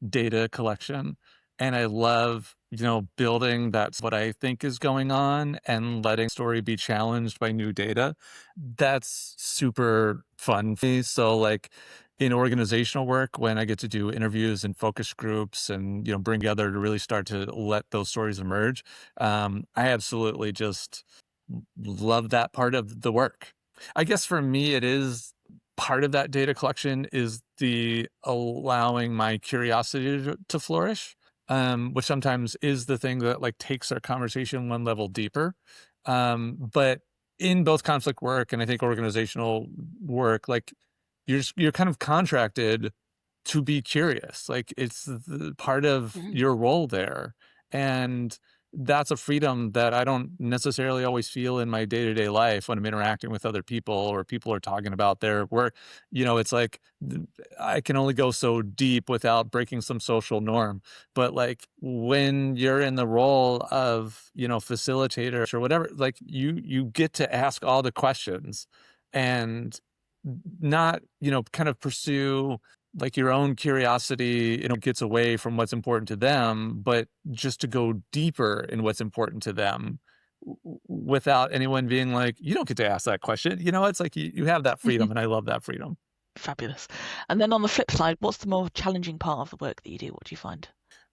data collection, and I love, building that's what I think is going on and letting story be challenged by new data. That's super fun for me. So, like, in organizational work, when I get to do interviews and focus groups and, bring together to really start to let those stories emerge, I absolutely just love that part of the work. I guess for me, it is part of that data collection is the allowing my curiosity to flourish, which sometimes is the thing that like takes our conversation one level deeper. But in both conflict work and I think organizational work, like you're kind of contracted to be curious. Like, it's part of your role there. And that's a freedom that I don't necessarily always feel in my day-to-day life when I'm interacting with other people or people are talking about their work. It's like I can only go so deep without breaking some social norm. But like when you're in the role of, facilitator or whatever, like you get to ask all the questions and not, kind of pursue like your own curiosity, gets away from what's important to them, but just to go deeper in what's important to them without anyone being like, you don't get to ask that question. It's like you have that freedom, and I love that freedom. Fabulous. And then on the flip side, what's the more challenging part of the work that you do? What do you find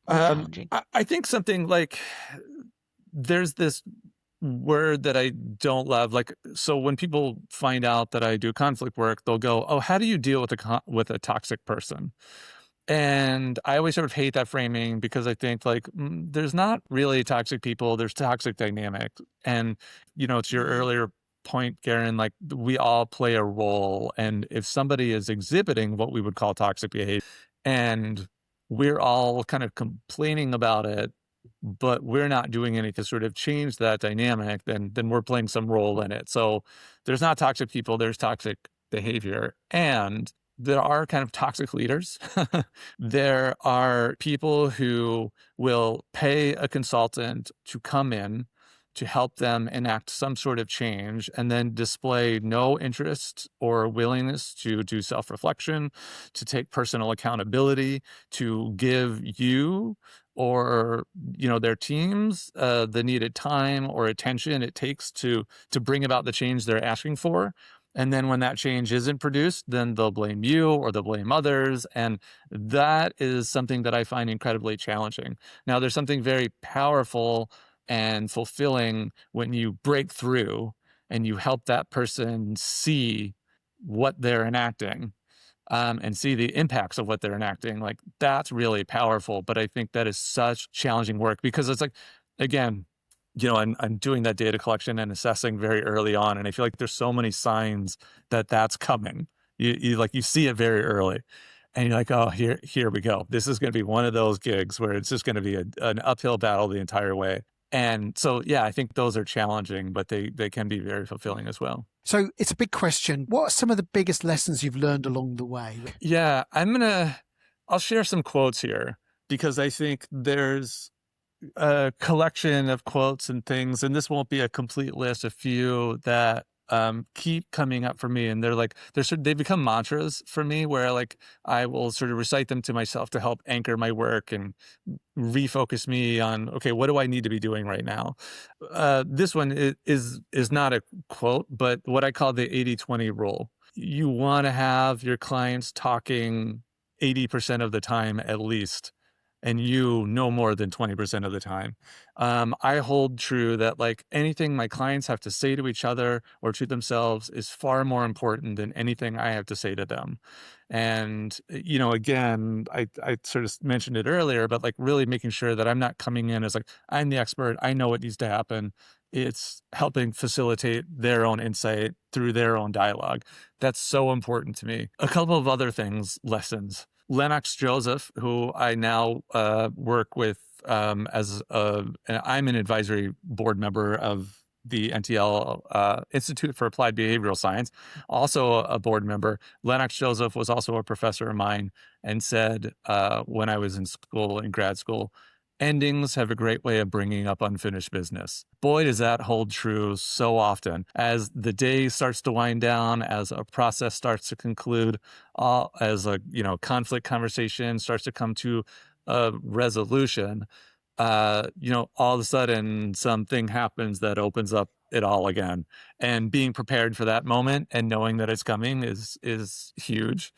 more challenging? I think something like there's this word that I don't love. Like, so when people find out that I do conflict work, they'll go, "Oh, how do you deal with a toxic person?" And I always sort of hate that framing because I think like there's not really toxic people, there's toxic dynamic. And it's your earlier point, Garen, like we all play a role. And if somebody is exhibiting what we would call toxic behavior and we're all kind of complaining about it, but we're not doing anything to sort of change that dynamic, then we're playing some role in it. So there's not toxic people, there's toxic behavior. And there are kind of toxic leaders. There are people who will pay a consultant to come in to help them enact some sort of change and then display no interest or willingness to do self-reflection, to take personal accountability, to give you or their teams the needed time or attention it takes to bring about the change they're asking for. And then when that change isn't produced, then they'll blame you or they'll blame others. And that is something that I find incredibly challenging. Now, there's something very powerful and fulfilling when you break through and you help that person see what they're enacting and see the impacts of what they're enacting. Like, that's really powerful. But I think that is such challenging work because it's like, again, I'm doing that data collection and assessing very early on. And I feel like there's so many signs that that's coming. You see it very early and you're like, oh, here we go. This is going to be one of those gigs where it's just going to be an uphill battle the entire way. And so, yeah, I think those are challenging, but they can be very fulfilling as well. So it's a big question. What are some of the biggest lessons you've learned along the way? Yeah, I'll share some quotes here because I think there's a collection of quotes and things, and this won't be a complete list, a few that keep coming up for me, and they become mantras for me where like I will sort of recite them to myself to help anchor my work and refocus me on, okay, what do I need to be doing right now? This one is not a quote, but what I call the 80-20 rule. You want to have your clients talking 80% of the time at least, and you no more than 20% of the time. I hold true that like anything my clients have to say to each other or to themselves is far more important than anything I have to say to them. And, again, I sort of mentioned it earlier, but like really making sure that I'm not coming in as like, I'm the expert, I know what needs to happen. It's helping facilitate their own insight through their own dialogue. That's so important to me. A couple of other things, lessons. Lennox Joseph, who I now work with I'm an advisory board member of the NTL Institute for Applied Behavioral Science, also a board member. Lennox Joseph was also a professor of mine and said when I was in grad school, endings have a great way of bringing up unfinished business. Boy, does that hold true so often. As the day starts to wind down, as a process starts to conclude, as a conflict conversation starts to come to a resolution, all of a sudden something happens that opens up it all again. And being prepared for that moment and knowing that it's coming is huge.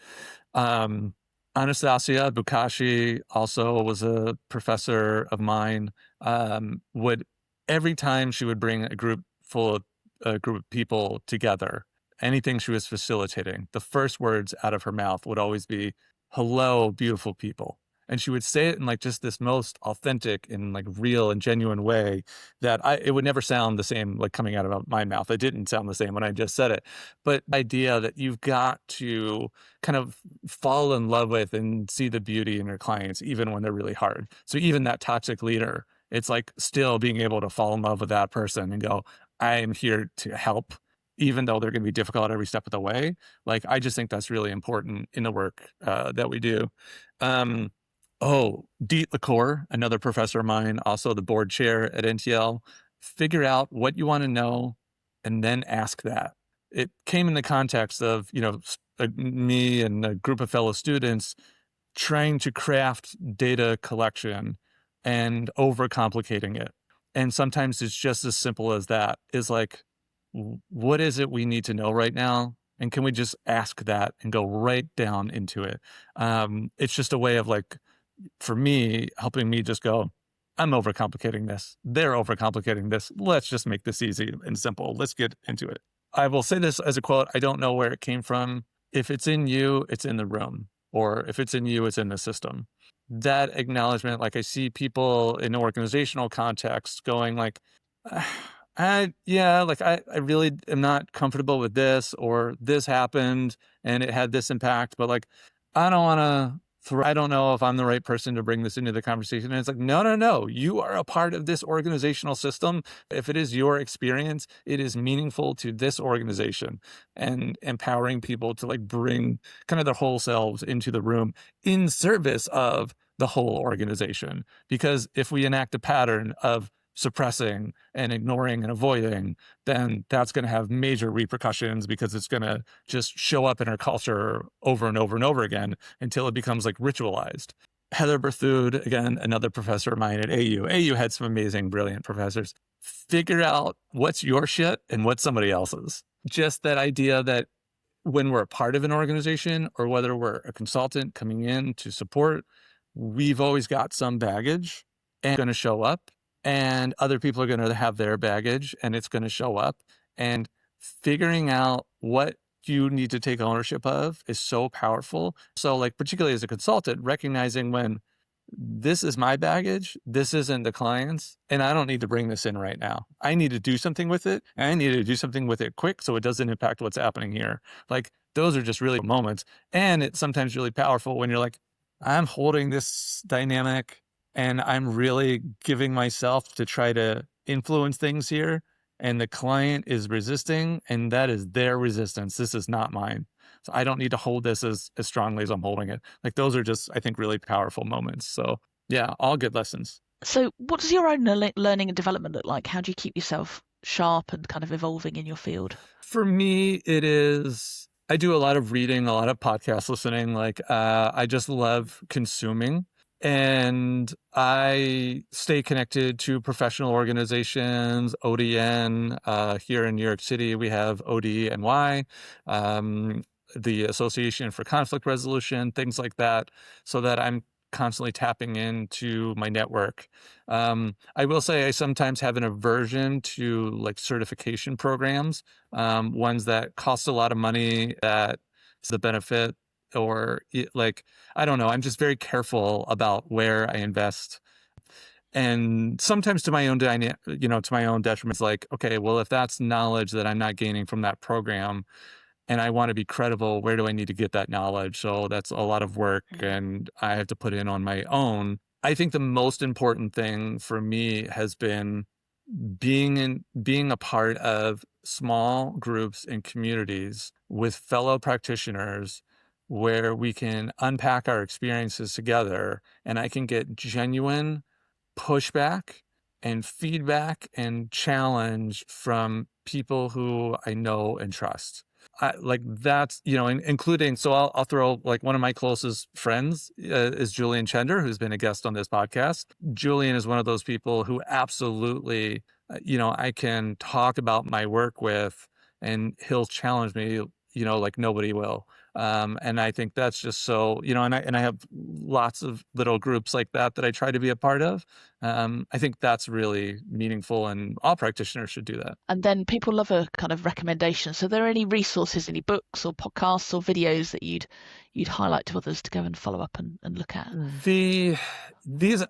Anastasia Buccheri also was a professor of mine. Would every time she would bring a group of people together, anything she was facilitating, the first words out of her mouth would always be, "Hello, beautiful people." And she would say it in like just this most authentic and like real and genuine way that it would never sound the same like coming out of my mouth. It didn't sound the same when I just said it. But the idea that you've got to kind of fall in love with and see the beauty in your clients, even when they're really hard. So even that toxic leader, it's like still being able to fall in love with that person and go, I am here to help, even though they're going to be difficult every step of the way. Like, I just think that's really important in the work that we do. Deet Lacour, another professor of mine, also the board chair at NTL, figure out what you want to know and then ask that. It came in the context of, me and a group of fellow students trying to craft data collection and overcomplicating it. And sometimes it's just as simple as that, is like, what is it we need to know right now? And can we just ask that and go right down into it? It's just a way of like, for me, helping me just go, I'm overcomplicating this. They're overcomplicating this. Let's just make this easy and simple. Let's get into it. I will say this as a quote. I don't know where it came from. If it's in you, it's in the room. Or if it's in you, it's in the system. That acknowledgement, like I see people in organizational context going like, I really am not comfortable with this, or this happened and it had this impact, but like, I don't know if I'm the right person to bring this into the conversation. And it's like, no. You are a part of this organizational system. If it is your experience, it is meaningful to this organization, and empowering people to like bring kind of their whole selves into the room in service of the whole organization. Because if we enact a pattern of suppressing and ignoring and avoiding, then that's going to have major repercussions, because it's going to just show up in our culture over and over and over again until it becomes like ritualized. Heather Berthoud, again, another professor of mine at AU. AU had some amazing, brilliant professors. Figure out what's your shit and what's somebody else's. Just that idea that when we're a part of an organization, or whether we're a consultant coming in to support, we've always got some baggage and going to show up. And other people are going to have their baggage, and it's going to show up. And figuring out what you need to take ownership of is so powerful. So like, particularly as a consultant, recognizing when this is my baggage, this isn't the client's, and I don't need to bring this in right now. I need to do something with it, and I need to do something with it quick so it doesn't impact what's happening here. Like, those are just really moments. And it's sometimes really powerful when you're like, I'm holding this dynamic and I'm really giving myself to try to influence things here, and the client is resisting, and that is their resistance. This is not mine. So I don't need to hold this as strongly as I'm holding it. Like, those are just, I think, really powerful moments. So yeah, all good lessons. So what does your own learning and development look like? How do you keep yourself sharp and kind of evolving in your field? For me, it is, I do a lot of reading, a lot of podcast listening. Like, I just love consuming. And I stay connected to professional organizations, ODN. Here in New York City, we have ODNY, the Association for Conflict Resolution, things like that, so that I'm constantly tapping into my network. I will say I sometimes have an aversion to like certification programs, ones that cost a lot of money, that is the benefit, or like, I don't know, I'm just very careful about where I invest. And sometimes to my own to my own detriment, it's like, okay, well, if that's knowledge that I'm not gaining from that program and I want to be credible, where do I need to get that knowledge? So that's a lot of work and I have to put in on my own. I think the most important thing for me has been being a part of small groups and communities with fellow practitioners where we can unpack our experiences together and I can get genuine pushback and feedback and challenge from people who I know and trust. Like that's, including, so I'll throw like one of my closest friends is Julian Chender, who's been a guest on this podcast. Julian is one of those people who absolutely, I can talk about my work with and he'll challenge me, like nobody will. And I think that's just so, and I have lots of little groups like that I try to be a part of. I think that's really meaningful and all practitioners should do that. And then people love a kind of recommendation. So are there any resources, any books or podcasts or videos that you'd highlight to others to go and follow up and look at? These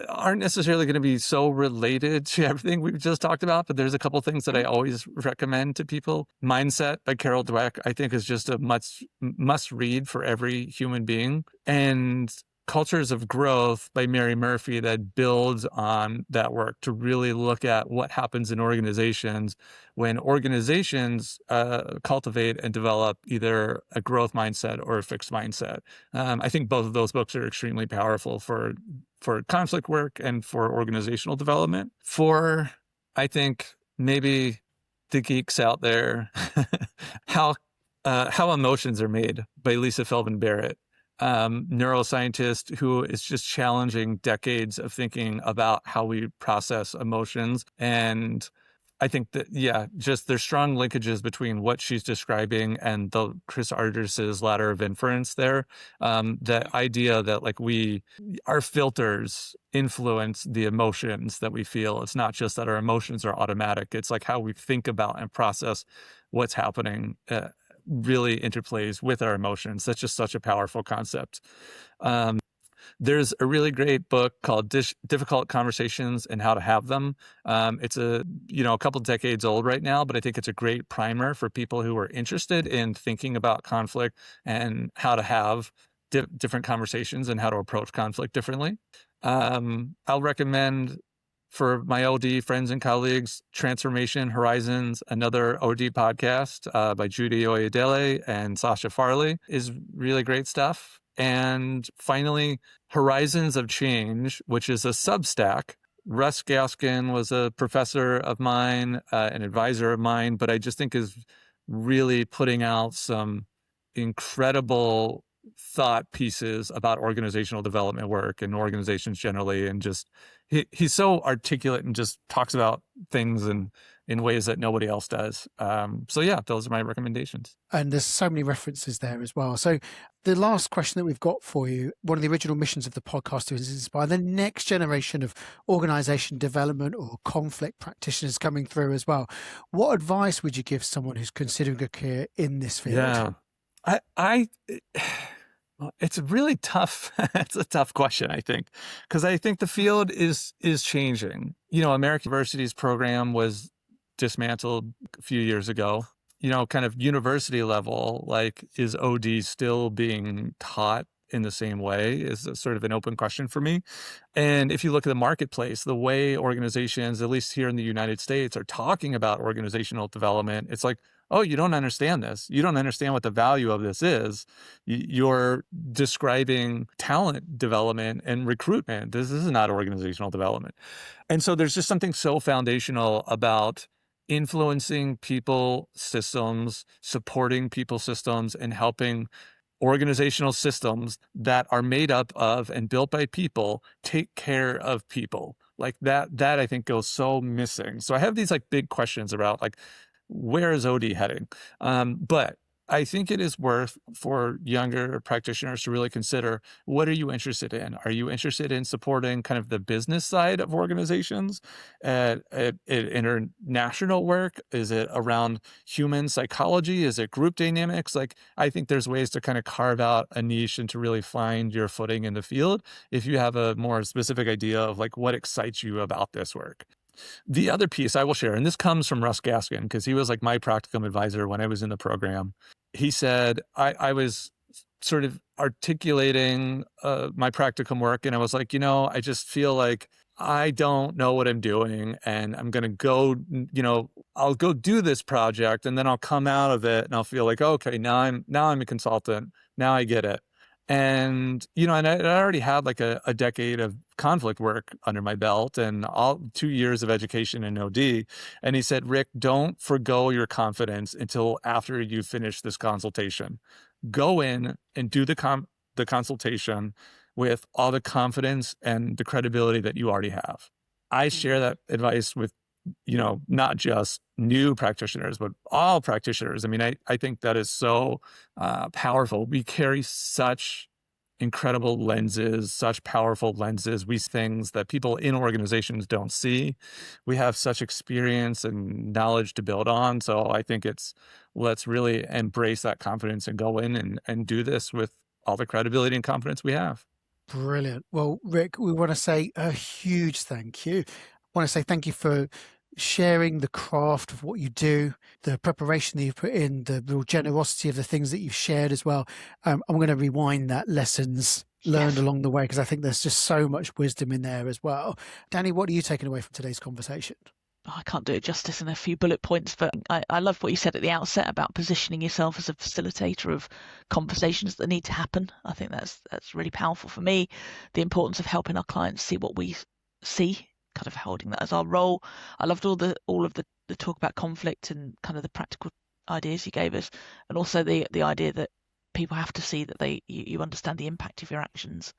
aren't necessarily going to be so related to everything we've just talked about, but there's a couple things that I always recommend to people. Mindset by Carol Dweck, I think, is just a must read for every human being. And Cultures of Growth by Mary Murphy that builds on that work to really look at what happens in organizations when organizations cultivate and develop either a growth mindset or a fixed mindset. I think both of those books are extremely powerful for conflict work and for organizational development. For, I think, maybe the geeks out there, How Emotions Are Made by Lisa Feldman Barrett. Neuroscientist who is just challenging decades of thinking about how we process emotions. And I think that, just there's strong linkages between what she's describing and the Chris Arders's ladder of inference there. That idea that like our filters influence the emotions that we feel. It's not just that our emotions are automatic. It's like how we think about and process what's happening really interplays with our emotions. That's just such a powerful concept. There's a really great book called Difficult Conversations and How to Have Them. It's a couple decades old right now, but I think it's a great primer for people who are interested in thinking about conflict and how to have different conversations and how to approach conflict differently. I'll recommend for my OD friends and colleagues, Transformation Horizons, another OD podcast by Judy Oyedele and Sasha Farley is really great stuff. And finally, Horizons of Change, which is a Substack. Russ Gaskin was a professor of mine, an advisor of mine, but I just think is really putting out some incredible thought pieces about organizational development work and organizations generally, and just he's so articulate and just talks about things in ways that nobody else does. So yeah, those are my recommendations. And there's so many references there as well. So the last question that we've got for you, one of the original missions of the podcast is to inspire the next generation of organization development or conflict practitioners coming through as well. What advice would you give someone who's considering a career in this field? Yeah, it's really tough. It's a tough question, I think, because I think the field is changing. American University's program was dismantled a few years ago. Kind of university level, like, is OD still being taught in the same way is sort of an open question for me. And if you look at the marketplace, the way organizations, at least here in the United States, are talking about organizational development, it's like, oh, you don't understand this. You don't understand what the value of this is. You're describing talent development and recruitment. This is not organizational development. And so there's just something so foundational about influencing people systems, supporting people systems, and helping organizational systems that are made up of and built by people take care of people. Like that I think goes so missing. So I have these like big questions about like, where is OD heading? But I think it is worth for younger practitioners to really consider, what are you interested in? Are you interested in supporting kind of the business side of organizations at international work? Is it around human psychology? Is it group dynamics? Like, I think there's ways to kind of carve out a niche and to really find your footing in the field if you have a more specific idea of like what excites you about this work. The other piece I will share, and this comes from Russ Gaskin, because he was like my practicum advisor when I was in the program. He said, I was sort of articulating my practicum work, and I was like, I just feel like I don't know what I'm doing, and I'm going to go, I'll go do this project, and then I'll come out of it and I'll feel like, okay, now I'm a consultant. Now I get it. And, and I already had like a decade of conflict work under my belt and 2 years of education in OD. And he said, Rick, don't forgo your confidence until after you finish this consultation. Go in and do the consultation with all the confidence and the credibility that you already have. I share that advice with, not just new practitioners, but all practitioners. I mean, I think that is so powerful. We carry such incredible lenses, such powerful lenses. We see things that people in organizations don't see. We have such experience and knowledge to build on. So I think let's really embrace that confidence and go in and do this with all the credibility and confidence we have. Brilliant. Well, Rick, we want to say a huge thank you. I want to say thank you for sharing the craft of what you do, the preparation that you put in, the real generosity of the things that you've shared as well. I'm going to rewind that lessons learned along the way, because I think there's just so much wisdom in there as well. Danny, what are you taking away from today's conversation? I can't do it justice in a few bullet points, but I love what you said at the outset about positioning yourself as a facilitator of conversations that need to happen. I think that's really powerful for me. The importance of helping our clients see what we see, kind of holding that as our role. I loved all of the talk about conflict and kind of the practical ideas you gave us, and also the idea that people have to see that you understand the impact of your actions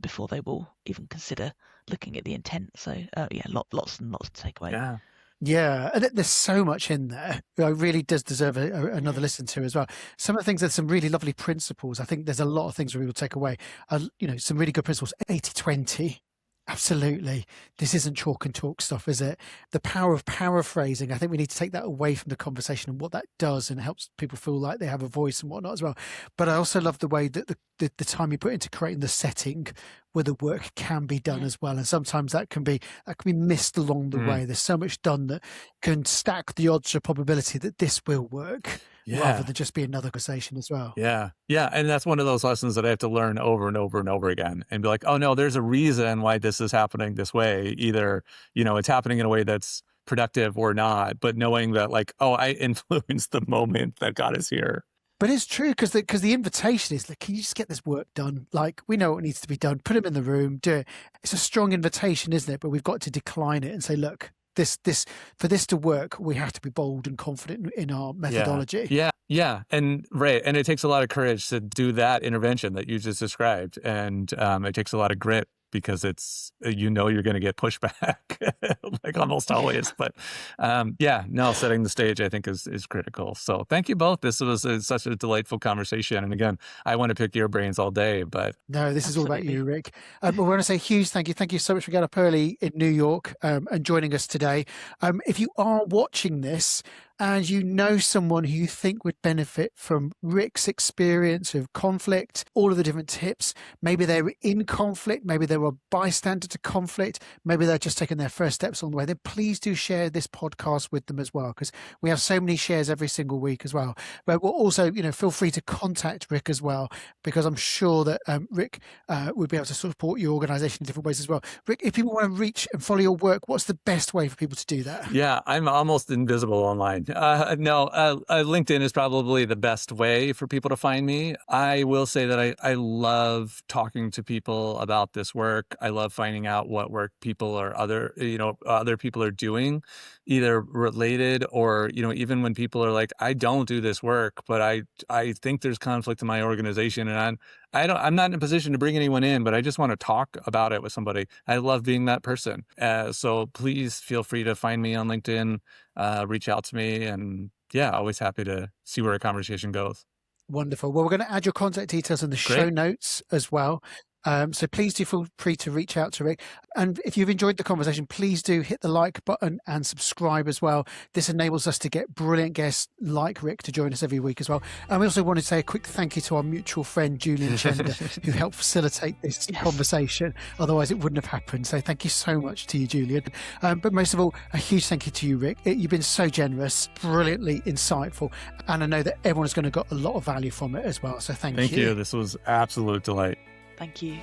before they will even consider looking at the intent. So lots and lots to take away. Yeah, and there's so much in there. It really does deserve another listen to as well. Some of the things, there's some really lovely principles. I think there's a lot of things we will take away. Some really good principles. 80-20. Absolutely. This isn't chalk and talk stuff, is it? The power of paraphrasing. I think we need to take that away from the conversation and what that does, and helps people feel like they have a voice and whatnot as well. But I also love the way that the time you put into creating the setting where the work can be done as well. And sometimes that can be missed along the way. There's so much done that can stack the odds of probability that this will work. Rather than just be another conversation as well. Yeah. And that's one of those lessons that I have to learn over and over and over again, and be like, oh no, there's a reason why this is happening this way. Either, it's happening in a way that's productive or not, but knowing that like, oh, I influenced the moment that got us here. But it's true, because the invitation is like, can you just get this work done? Like, we know what needs to be done. Put them in the room, do it. It's a strong invitation, isn't it? But we've got to decline it and say, look, for this to work, we have to be bold and confident in our methodology. Yeah. And it takes a lot of courage to do that intervention that you just described. And it takes a lot of grit, because it's, you're going to get pushback like almost always. But setting the stage, I think is critical. So thank you both. This was such a delightful conversation. And again, I want to pick your brains all day, but. No, this is all about you, Rick. We want to say a huge thank you. Thank you so much for getting up early in New York and joining us today. If you are watching this, and you know someone who you think would benefit from Rick's experience of conflict, all of the different tips, maybe they were in conflict, maybe they were a bystander to conflict, maybe they're just taking their first steps on the way, then please do share this podcast with them as well, because we have so many shares every single week as well. But we'll also, feel free to contact Rick as well, because I'm sure that Rick would be able to support your organization in different ways as well. Rick, if people want to reach and follow your work, what's the best way for people to do that? Yeah, I'm almost invisible online. LinkedIn is probably the best way for people to find me. I will say that I love talking to people about this work. I love finding out what work people or other people are doing, either related or, even when people are like, I don't do this work, but I think there's conflict in my organization, and I'm not in a position to bring anyone in, but I just want to talk about it with somebody. I love being that person. So please feel free to find me on LinkedIn, reach out to me, and yeah, always happy to see where a conversation goes. Wonderful. Well, we're going to add your contact details in the show notes as well. So please do feel free to reach out to Rick. And if you've enjoyed the conversation, please do hit the like button and subscribe as well. This enables us to get brilliant guests like Rick to join us every week as well. And we also want to say a quick thank you to our mutual friend, Julian Chender, who helped facilitate this conversation. Otherwise, it wouldn't have happened. So thank you so much to you, Julian. But most of all, a huge thank you to you, Rick. You've been so generous, brilliantly insightful. And I know that everyone's going to get a lot of value from it as well. So thank you. Thank you. This was absolute delight. Thank you.